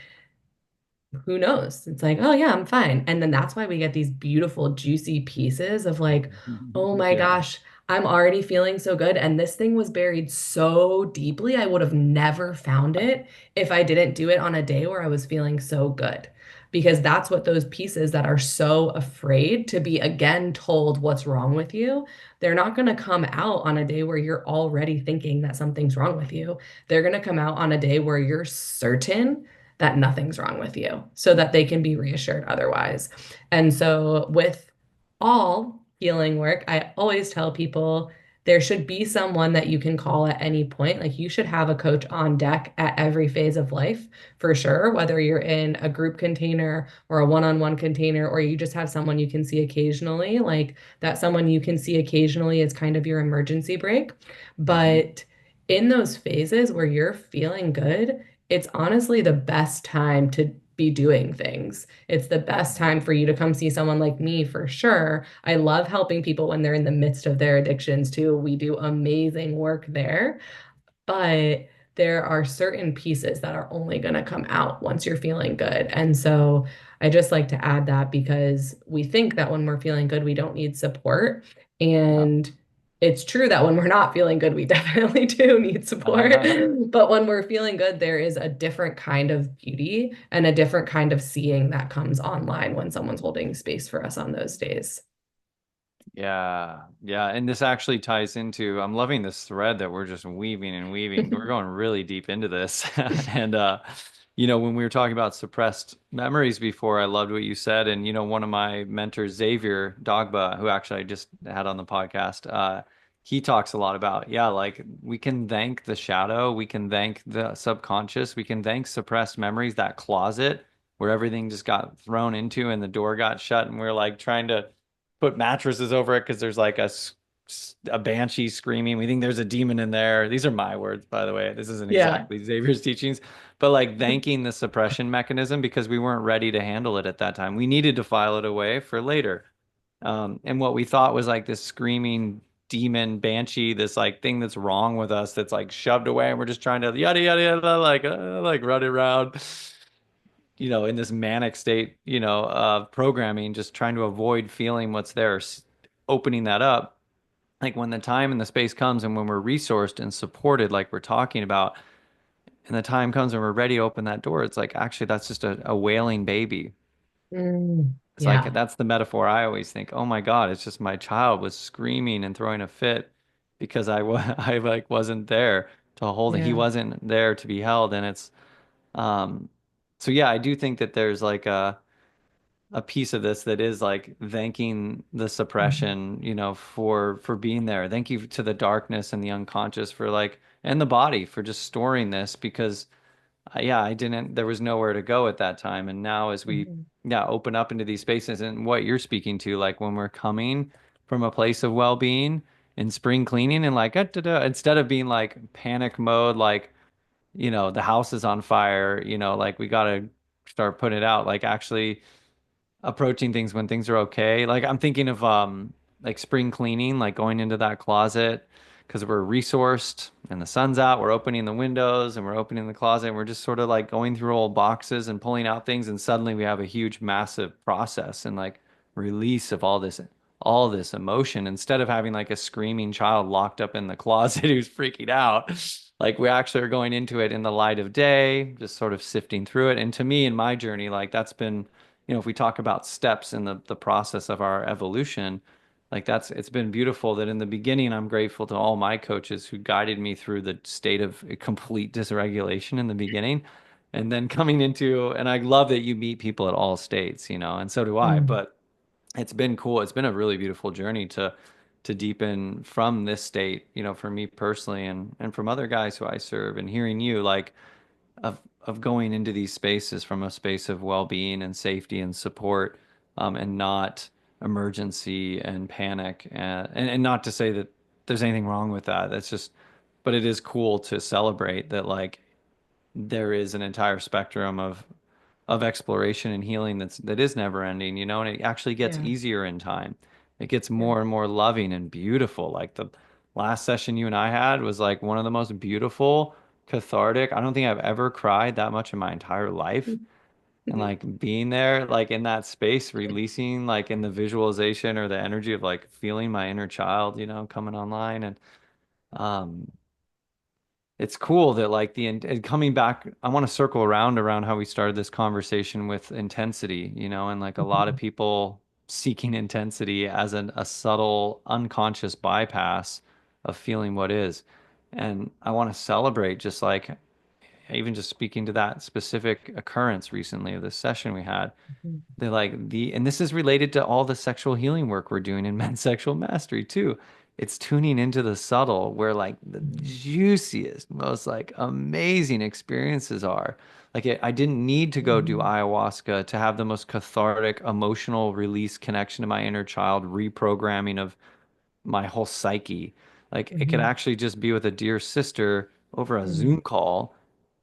who knows? It's like, oh yeah, I'm fine. And then that's why we get these beautiful, juicy pieces of like, oh my yeah. gosh, I'm already feeling so good. And this thing was buried so deeply, I would have never found it if I didn't do it on a day where I was feeling so good. Because that's what those pieces that are so afraid to be again told what's wrong with you, they're not going to come out on a day where you're already thinking that something's wrong with you. They're going to come out on a day where you're certain that nothing's wrong with you so that they can be reassured otherwise. And so, with all healing work, I always tell people there should be someone that you can call at any point. Like you should have a coach on deck at every phase of life for sure, whether you're in a group container or a one-on-one container, or you just have someone you can see occasionally. Like that someone you can see occasionally is kind of your emergency brake. Hmm. But in those phases where you're feeling good, it's honestly the best time to be doing things. It's the best time for you to come see someone like me for sure. I love helping people when they're in the midst of their addictions too. We do amazing work there, but there are certain pieces that are only going to come out once you're feeling good. And so I just like to add that because we think that when we're feeling good, we don't need support. Yeah. And it's true that when we're not feeling good, we definitely do need support. But when we're feeling good, there is a different kind of beauty and a different kind of seeing that comes online when someone's holding space for us on those days. Yeah, yeah, and this actually ties into, I'm loving this thread that we're just weaving and weaving. We're going really deep into this. And when we were talking about suppressed memories before, I loved what you said. And one of my mentors, Xavier Dogba, who actually I just had on the podcast, he talks a lot about, yeah, like we can thank the shadow, we can thank the subconscious, we can thank suppressed memories, that closet where everything just got thrown into and the door got shut, and we're like trying to put mattresses over it because there's like a banshee screaming. We think there's a demon in there. These are my words, by the way. This isn't Yeah. exactly Xavier's teachings, but like thanking the suppression mechanism because we weren't ready to handle it at that time. We needed to file it away for later. And what we thought was like this screaming demon banshee, this like thing that's wrong with us that's like shoved away, and we're just trying to yada yada yada like run it around, in this manic state, of programming, just trying to avoid feeling what's there, opening that up. Like when the time and the space comes and when we're resourced and supported, like we're talking about, and the time comes and we're ready to open that door, it's like actually that's just a wailing baby. It's like Yeah. that's the metaphor I always think, oh my God, it's just my child was screaming and throwing a fit because I like wasn't there to hold it. He Yeah. wasn't there to be held. And it's um so yeah, I do think that there's like a piece of this that is like thanking the Mhm. suppression, for being there. Thank you to the darkness and the unconscious for like and the body for just storing this because yeah, I didn't there was nowhere to go at that time. And now as we Mhm. yeah, open up into these spaces and what you're speaking to, like when we're coming from a place of well-being and spring cleaning and like instead of being like panic mode, like the house is on fire, like we gotta start putting it out, like actually approaching things when things are okay. Like I'm thinking of like spring cleaning, like going into that closet because we're resourced and the sun's out, we're opening the windows and we're opening the closet and we're just sort of like going through old boxes and pulling out things, and suddenly we have a huge massive process and like release of all this emotion instead of having like a screaming child locked up in the closet who's freaking out. Like we actually are going into it in the light of day, just sort of sifting through it. And to me in my journey, like that's been if we talk about steps in the process of our evolution, like it's been beautiful that in the beginning, I'm grateful to all my coaches who guided me through the state of complete dysregulation in the beginning. And then coming into, and I love that you meet people at all states, and so do I, Mm. but it's been cool. It's been a really beautiful journey to deepen from this state, for me personally and from other guys who I serve and hearing you like of going into these spaces from a space of well-being and safety and support, and not emergency and panic, and not to say that there's anything wrong with that. That's just, but it is cool to celebrate that like there is an entire spectrum of exploration and healing that is never ending, and it actually gets Yeah. easier in time. It gets Yeah. more and more loving and beautiful. Like the last session you and I had was like one of the most beautiful, cathartic. I don't think I've ever cried that much in my entire life. and like being there, like in that space, releasing like in the visualization or the energy of like feeling my inner child, coming online. And um it's cool that like and coming back, I want to circle around how we started this conversation with intensity, and like a lot of people seeking intensity as a subtle unconscious bypass of feeling what is. And I want to celebrate just like even just speaking to that specific occurrence recently of this session we had. They like and this is related to all the sexual healing work we're doing in men's sexual mastery too. It's tuning into the subtle where like the juiciest, most like amazing experiences are. Like I didn't need to go do Mhm. ayahuasca to have the most cathartic emotional release connection to my inner child, reprogramming of my whole psyche. Like it could Mhm. actually just be with a dear sister over a Mhm. Zoom call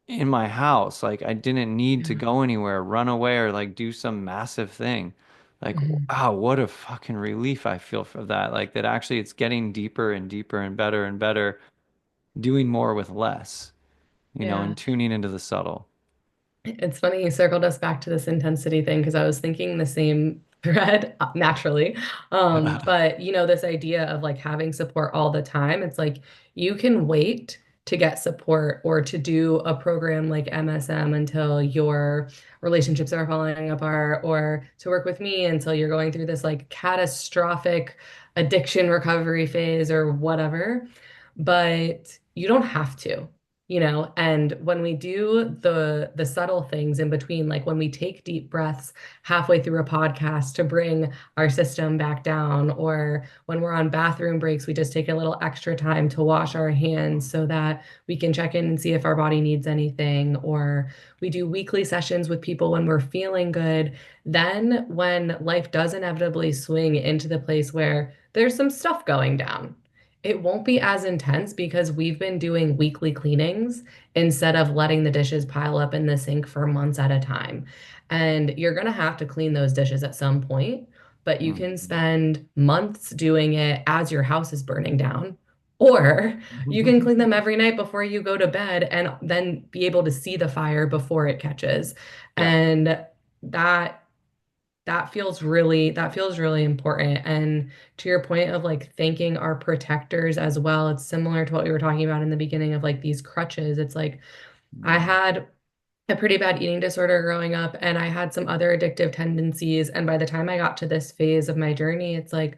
in my house. Like I didn't need to Yeah. go anywhere, run away, or like do some massive thing. Like, Mhm. wow, what a fucking relief I feel for that. Like that actually it's getting deeper and deeper and better, doing more with less, and Yeah. tuning into the subtle. It's funny you circled us back to this intensity thing because I was thinking the same thread naturally. But this idea of like having support all the time, it's like you can wait to get support or to do a program like MSM until your relationships are falling apart, or to work with me until you're going through this like catastrophic addiction recovery phase or whatever. But you don't have to. And when we do the subtle things in between, like when we take deep breaths halfway through a podcast to bring our system back down, or when we're on bathroom breaks, we just take a little extra time to wash our hands so that we can check in and see if our body needs anything, or we do weekly sessions with people when we're feeling good. Then when life does inevitably swing into the place where there's some stuff going down, it won't be as intense because we've been doing weekly cleanings instead of letting the dishes pile up in the sink for months at a time. And you're going to have to clean those dishes at some point, but you can Mhm. spend months doing it as your house is burning down. Or you can clean them every night before you go to bed and then be able to see the fire before it catches. Yeah. And that that feels really important. And to your point of like thanking our protectors as well, it's similar to what we were talking about in the beginning of like these crutches. It's like I Mm. had a pretty bad eating disorder growing up, and I had some other addictive tendencies. And by the time I got to this phase of my journey, it's like,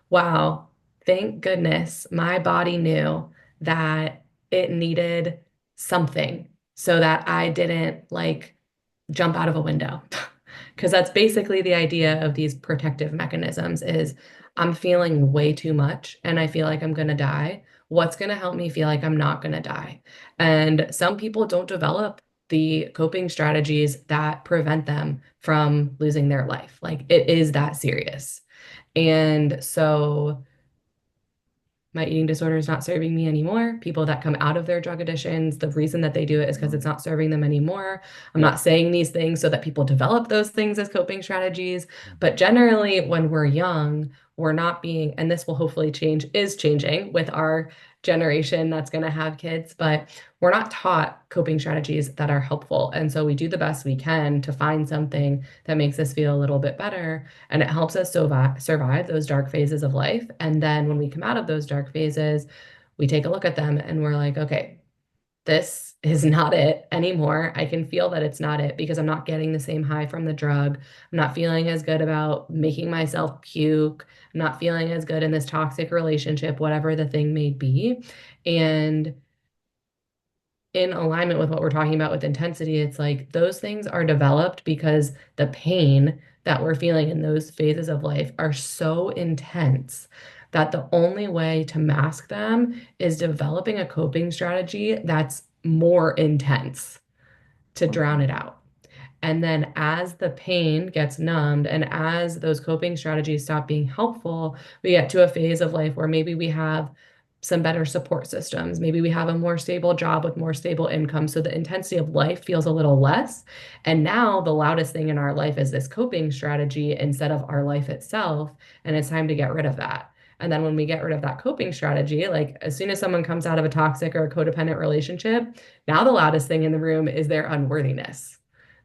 wow, thank goodness my body knew that it needed something so that I didn't like jump out of a window. Because that's basically the idea of these protective mechanisms is I'm feeling way too much and I feel like I'm going to die. What's going to help me feel like I'm not going to die? And some people don't develop the coping strategies that prevent them from losing their life. Like it is that serious. And so my eating disorder is not serving me anymore. People that come out of their drug addictions, the reason that they do it is because it's not serving them anymore. I'm Yep. not saying these things so that people develop those things as coping strategies, but generally, when we're young, we're not being, and this will hopefully change, is changing with our generation that's going to have kids, but we're not taught coping strategies that are helpful. And so we do the best we can to find something that makes us feel a little bit better, and it helps us survive those dark phases of life. And then when we come out of those dark phases, we take a look at them and we're like, okay, this is not it anymore. I can feel that it's not it because I'm not getting the same high from the drug. I'm not feeling as good about making myself puke. I'm not feeling as good in this toxic relationship, whatever the thing may be. And in alignment with what we're talking about with intensity, it's like those things are developed because the pain that we're feeling in those phases of life are so intense that the only way to mask them is developing a coping strategy that's more intense to drown it out. And then as the pain gets numbed and as those coping strategies stop being helpful, we get to a phase of life where maybe we have some better support systems. Maybe we have a more stable job with more stable income. So the intensity of life feels a little less. And now the loudest thing in our life is this coping strategy instead of our life itself. And it's time to get rid of that. And then when we get rid of that coping strategy, like as soon as someone comes out of a toxic or a codependent relationship, now the loudest thing in the room is their unworthiness.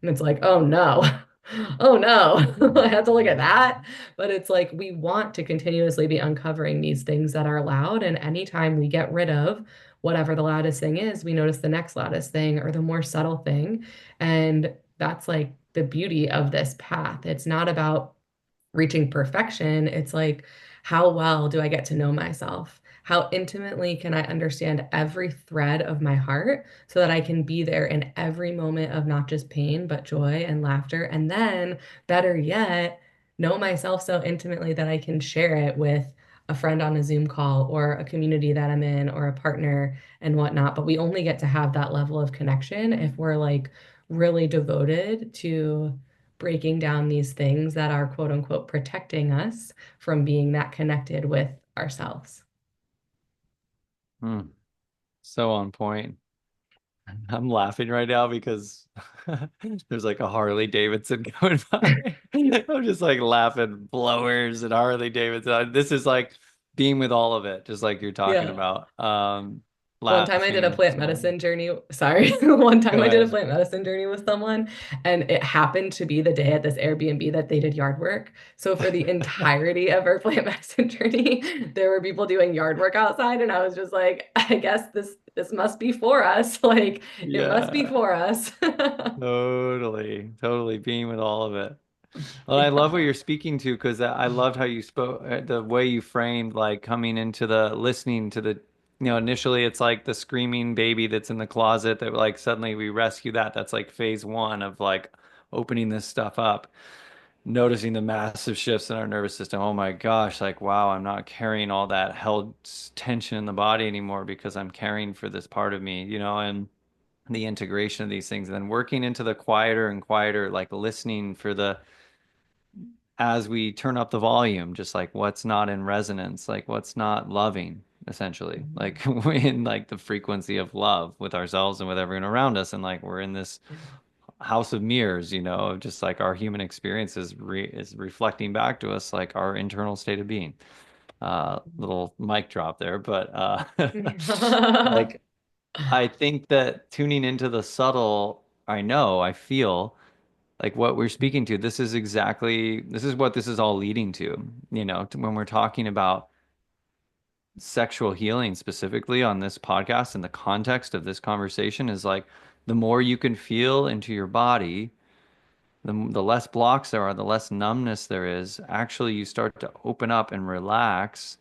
And it's like, oh no, oh no, I have to look at that. But it's like we want to continuously be uncovering these things that are loud. And anytime we get rid of whatever the loudest thing is, we notice the next loudest thing or the more subtle thing. And that's like the beauty of this path. It's not about reaching perfection. It's like, how well do I get to know myself? How intimately can I understand every thread of my heart so that I can be there in every moment of not just pain, but joy and laughter? And then, better yet, know myself so intimately that I can share it with a friend on a Zoom call or a community that I'm in or a partner and whatnot. But we only get to have that level of connection if we're like really devoted to breaking down these things that are quote unquote protecting us from being that connected with ourselves. Hmm. So on point. I'm laughing right now because there's like a Harley Davidson going by. I'm just like laughing blowers and Harley Davidson. This is like being with all of it, just like you're talking Yeah. about. One time I did a Laughing, plant smiling. medicine journey. Sorry. One time Go I did a ahead. plant medicine journey with someone, and it happened to be the day at this Airbnb that they did yard work. So for the entirety of our plant medicine journey, there were people doing yard work outside, and I was just like, I guess this must be for us. Like it must be Yeah, for us. totally, totally being with all of it. Well, I love what Yeah. you're speaking to because I loved how you spoke, the way you framed like coming into the listening to the, initially it's like the screaming baby that's in the closet that like suddenly we rescue that. That's like phase one of like opening this stuff up, noticing the massive shifts in our nervous system. Oh my gosh, like wow, I'm not carrying all that held tension in the body anymore because I'm caring for this part of me, and the integration of these things, and then working into the quieter and quieter, like listening for the as we turn up the volume, just like what's not in resonance, like what's not loving, essentially, like in like the frequency of love with ourselves and with everyone around us, and like we're in this house of mirrors, of just like our human experience is reflecting back to us like our internal state of being. Little mic drop there, but Yeah. like I think that tuning into the subtle, I feel like what we're speaking to, this is what this is all leading to, when we're talking about sexual healing specifically on this podcast in the context of this conversation is like the more you can feel into your body, the less blocks there are, the less numbness there is. Actually, you start to open up and relax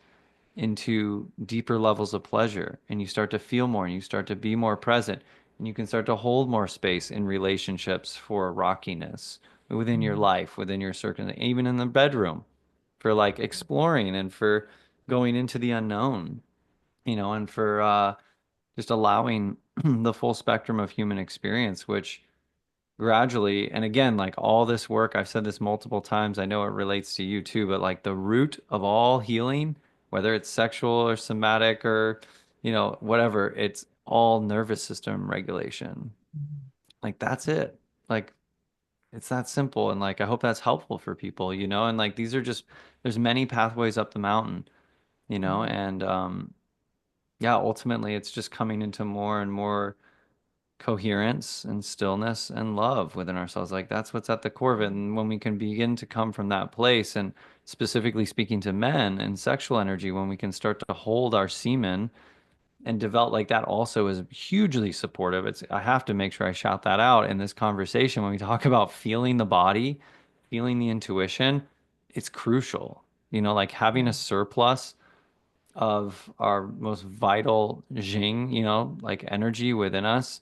into deeper levels of pleasure and you start to feel more and you start to be more present and you can start to hold more space in relationships for rockiness within your life, within your circle, even in the bedroom for like exploring and for going into the unknown, and for just allowing the full spectrum of human experience, which gradually, and again, like all this work, I've said this multiple times, I know it relates to you too, but like the root of all healing, whether it's sexual or somatic or, whatever, it's all nervous system regulation. Like that's it. Like it's that simple. And like I hope that's helpful for people, and like these are just there's many pathways up the mountain, and yeah, ultimately it's just coming into more and more coherence and stillness and love within ourselves. Like that's what's at the core of it. And when we can begin to come from that place, and specifically speaking to men and sexual energy, when we can start to hold our semen and develop like that also is hugely supportive. I have to make sure I shout that out in this conversation when we talk about feeling the body, feeling the intuition, it's crucial. Like having a surplus of our most vital jing, like energy within us,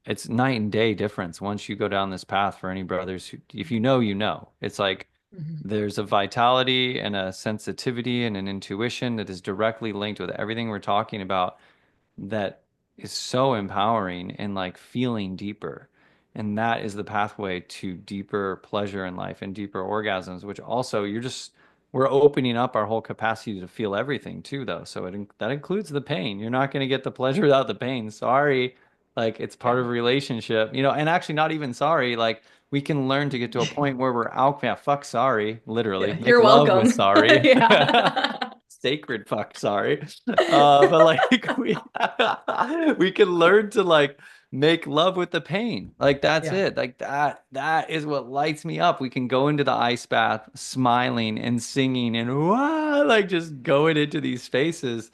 it's night and day difference once you go down this path for any brothers who, if you know, it's like there's a vitality and a sensitivity and an intuition that is directly linked with everything we're talking about that is so empowering and like feeling deeper. And that is the pathway to deeper pleasure in life and deeper orgasms, which also we're opening up our whole capacity to feel everything too, though. So that includes the pain. You're not going to get the pleasure without the pain. Sorry. Like it's part Yeah. of a relationship, and actually not even sorry. Like we can learn to get to a point where we're out. Yeah, fuck sorry, literally. Yeah. Make You're love with welcome. sorry. Yeah. Sacred fuck sorry. But like we we can learn to like make love with the pain. Like that's Yeah. it. Like that is what lights me up. We can go into the ice bath smiling and singing and wow, like just going into these spaces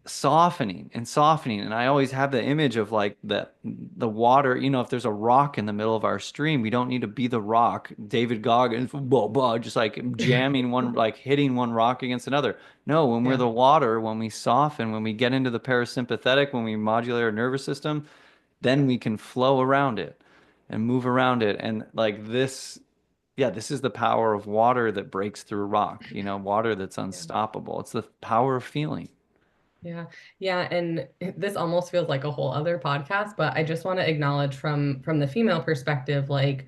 softening and softening. And I always have the image of like the water, if there's a rock in the middle of our stream, we don't need to be the rock, David Goggins, blah, blah, just like jamming one, like hitting one rock against another. No, when we're Yeah. the water, when we soften, when we get into the parasympathetic, when we modulate our nervous system, then we can flow around it and move around it. And like this, yeah, this is the power of water that breaks through rock, water that's Yeah. unstoppable. It's the power of feeling. Yeah. Yeah, and this almost feels like a whole other podcast, but I just want to acknowledge from the female perspective, like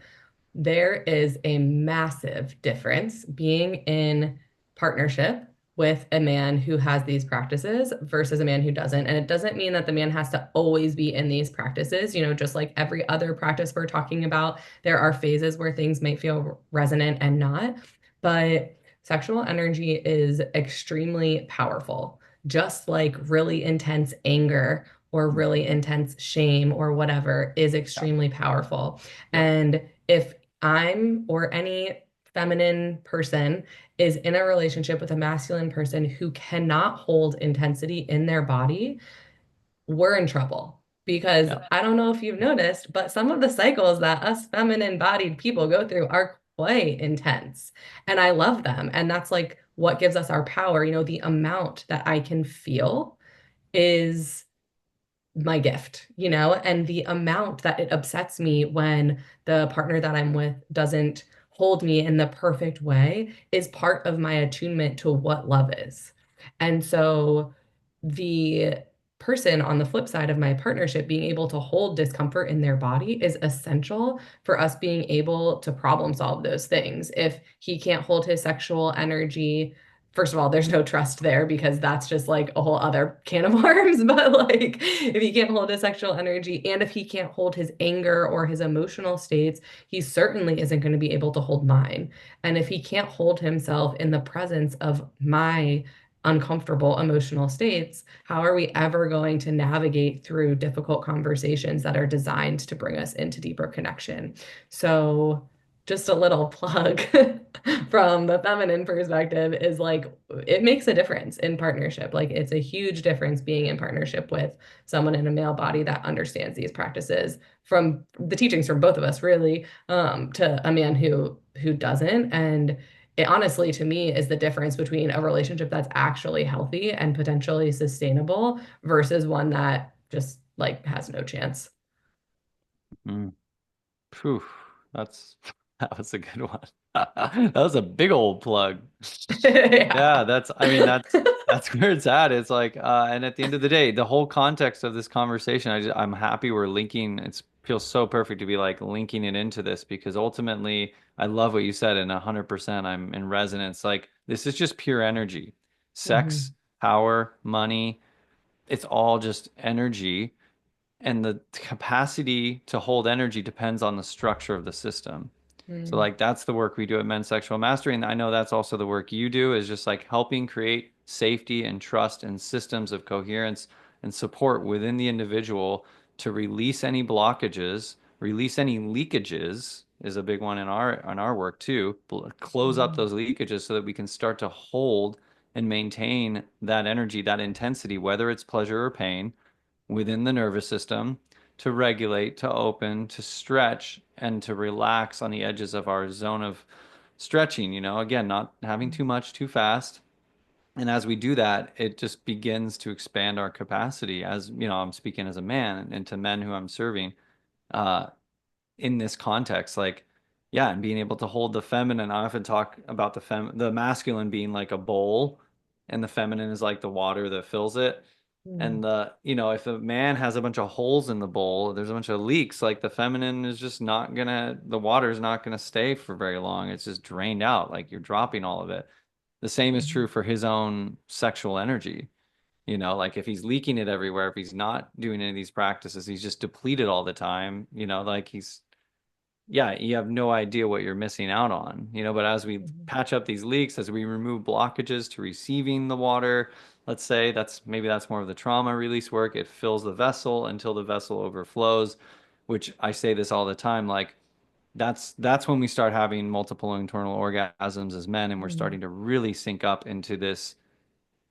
there is a massive difference being in partnership with a man who has these practices versus a man who doesn't. And it doesn't mean that the man has to always be in these practices. Just like every other practice we're talking about, there are phases where things may feel resonant and not. But sexual energy is extremely powerful, just like really intense anger or really intense shame or whatever is Yeah. extremely powerful. Yep. And if I'm or any feminine person is in a relationship with a masculine person who cannot hold intensity in their body, we're in trouble. Because Yeah. I don't know if you've noticed, but some of the cycles that us feminine bodied people go through are quite intense. And I love them. And that's like what gives us our power. The amount that I can feel is my gift, and the amount that it upsets me when the partner that I'm with doesn't hold me in the perfect way is part of my attunement to what love is. And so the person on the flip side of my partnership being able to hold discomfort in their body is essential for us being able to problem solve those things. If he can't hold his sexual energy, first of all, there's no trust there because that's just like a whole other can of worms. But like, if he can't hold his sexual energy and if he can't hold his anger or his emotional states, he certainly isn't going to be able to hold mine. And if he can't hold himself in the presence of my uncomfortable emotional states, how are we ever going to navigate through difficult conversations that are designed to bring us into deeper connection? So, just a little plug from the feminine perspective is like it makes a difference in partnership. Like it's a huge difference being in partnership with someone in a male body that understands these practices from the teachings from both of us, really, to a man who doesn't. And it honestly, to me, is the difference between a relationship that's actually healthy and potentially sustainable versus one that just like has no chance. Mm. Phew. That's that was a good one. That was a big old plug. Yeah. Yeah, I mean, that's where it's at. It's like, and at the end of the day, the whole context of this conversation, I'm happy we're linking. It feels so perfect to be like linking it into this because ultimately, I love what you said, and 100% I'm in resonance. Like, this is just pure energy. Sex, Mhm. power, money, it's all just energy. And the capacity to hold energy depends on the structure of the system. So Mm, like that's the work we do at Men's Sexual Mastery. And I know that's also the work you do is just like helping create safety and trust and systems of coherence and support within the individual to release any blockages, release any leakages is a big one in our work too. Close up mhm, those leakages so that we can start to hold and maintain that energy, that intensity, whether it's pleasure or pain within the nervous system to regulate, to open, to stretch, and to relax on the edges of our zone of stretching, again, not having too much too fast. And as we do that, it just begins to expand our capacity as, I'm speaking as a man and to men who I'm serving. Uh, in this context like yeah and being able to hold the feminine. I often talk about the masculine being like a bowl and the feminine is like the water that fills it. And mm, if a man has a bunch of holes in the bowl, there's a bunch of leaks, like the feminine is just not gonna, the water is not gonna stay for very long. It's just drained out, like you're dropping all of it. The same is true mhm, for his own sexual energy. Like if he's leaking it everywhere, if he's not doing any of these practices, he's just depleted all the time, like he's yeah, you have no idea what you're missing out on, but as we mhm, patch up these leaks, as we remove blockages to receiving the water, let's say that's more of the trauma release work. It fills the vessel until the vessel overflows, which I say this all the time, like that's when we start having multiple internal orgasms as men, and we're Mm, starting to really sync up into this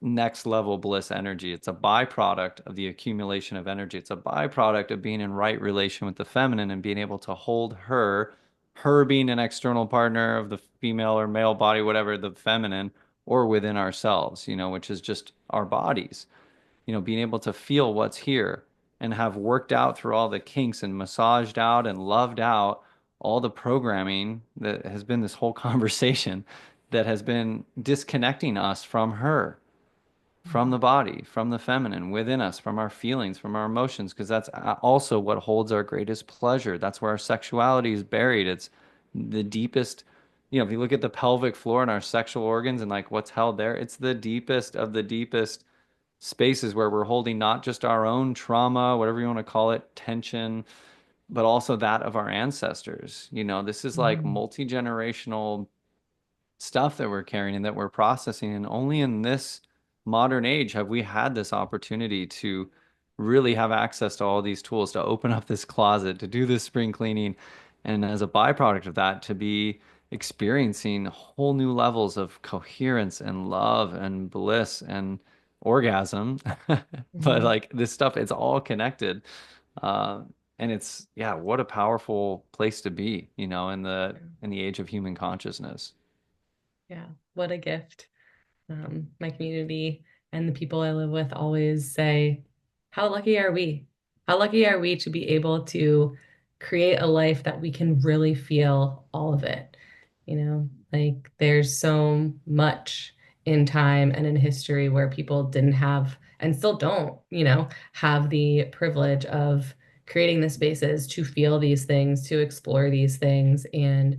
next level bliss energy. It's a byproduct of the accumulation of energy. It's a byproduct of being in right relation with the feminine and being able to hold her, her being an external partner of the female or male body, whatever, the feminine, or within ourselves, which is just our bodies, being able to feel what's here and have worked out through all the kinks and massaged out and loved out all the programming that has been this whole conversation that has been disconnecting us from her, from the body, from the feminine within us, from our feelings, from our emotions, because that's also what holds our greatest pleasure. That's where our sexuality is buried. It's the deepest, if you look at the pelvic floor and our sexual organs and like what's held there, it's the deepest of the deepest spaces where we're holding not just our own trauma, whatever you want to call it, tension, but also that of our ancestors. This is like mm, multi-generational stuff that we're carrying and that we're processing. And only in this modern age have we had this opportunity to really have access to all these tools, to open up this closet, to do this spring cleaning. And as a byproduct of that, to be experiencing whole new levels of coherence and love and bliss and orgasm. But mhm. like this stuff, it's all connected. Uh, and it's, yeah, what a powerful place to be, in the age of human consciousness. Yeah, what a gift. My community and the people I live with always say, how lucky are we? How lucky are we to be able to create a life that we can really feel all of it? Like there's so much in time and in history where people didn't have and still don't, have the privilege of creating the spaces to feel these things, to explore these things. And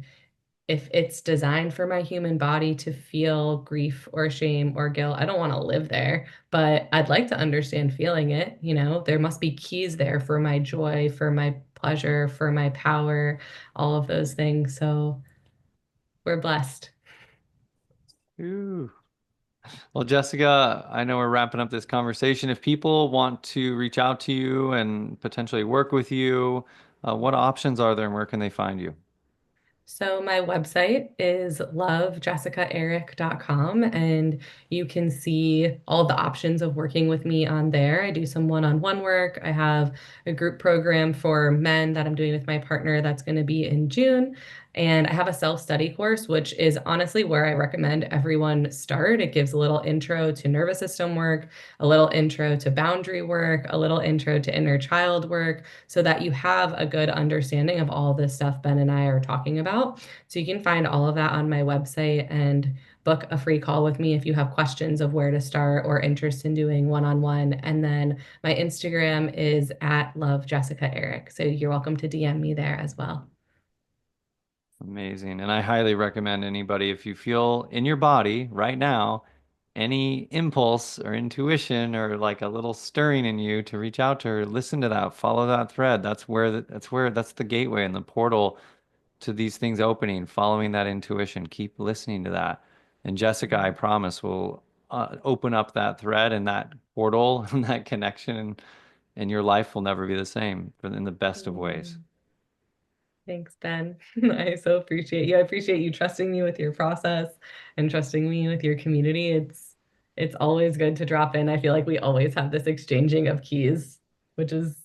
if it's designed for my human body to feel grief or shame or guilt, I don't want to live there, but I'd like to understand feeling it. There must be keys there for my joy, for my pleasure, for my power, all of those things. So we're blessed. Ooh. Well, Jessica, I know we're wrapping up this conversation. If people want to reach out to you and potentially work with you, what options are there and where can they find you? So my website is lovejessicaerick.com, and you can see all the options of working with me on there. I do some one-on-one work. I have a group program for men that I'm doing with my partner that's going to be in June. And I have a self-study course, which is honestly where I recommend everyone start. It gives a little intro to nervous system work, a little intro to boundary work, a little intro to inner child work, so that you have a good understanding of all this stuff Ben and I are talking about. So you can find all of that on my website and book a free call with me if you have questions of where to start or interest in doing one-on-one. And then my Instagram is at Love Jessica Erick. So you're welcome to DM me there as well. Amazing. And I highly recommend anybody, if you feel in your body right now, any impulse or intuition or like a little stirring in you to reach out to her, listen to that, follow that thread. That's the gateway and the portal to these things opening, following that intuition. Keep listening to that. And Jessica, I promise, will open up that thread and that portal and that connection, and your life will never be the same, but in the best of ways. Mm. Thanks, Ben. I so appreciate you. I appreciate you trusting me with your process and trusting me with your community. It's always good to drop in. I feel like we always have this exchanging of keys, which is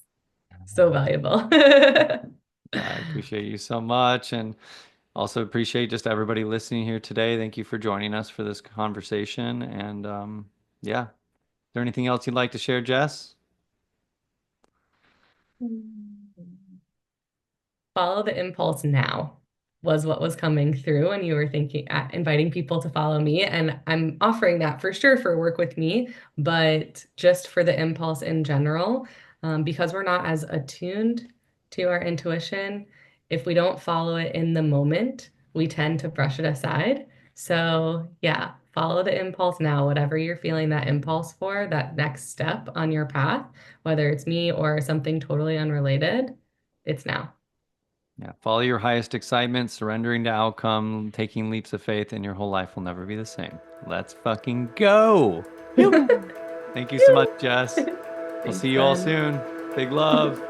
so valuable. I appreciate you so much, and also appreciate just everybody listening here today. Thank you for joining us for this conversation. And yeah, is there anything else you'd like to share, Jess? Follow the impulse now was what was coming through, and you were thinking inviting people to follow me, and I'm offering that for sure for work with me, but just for the impulse in general, because we're not as attuned to our intuition. If we don't follow it in the moment, we tend to brush it aside. So yeah, follow the impulse now, whatever you're feeling that impulse for, that next step on your path, whether it's me or something totally unrelated, it's now. Yeah. Follow your highest excitement, surrendering to outcome, taking leaps of faith, and your whole life will never be the same. Let's fucking go. Yoo-hoo. Thank you so much, Jess. I'll see Thanks, you all Ben. soon. Big love.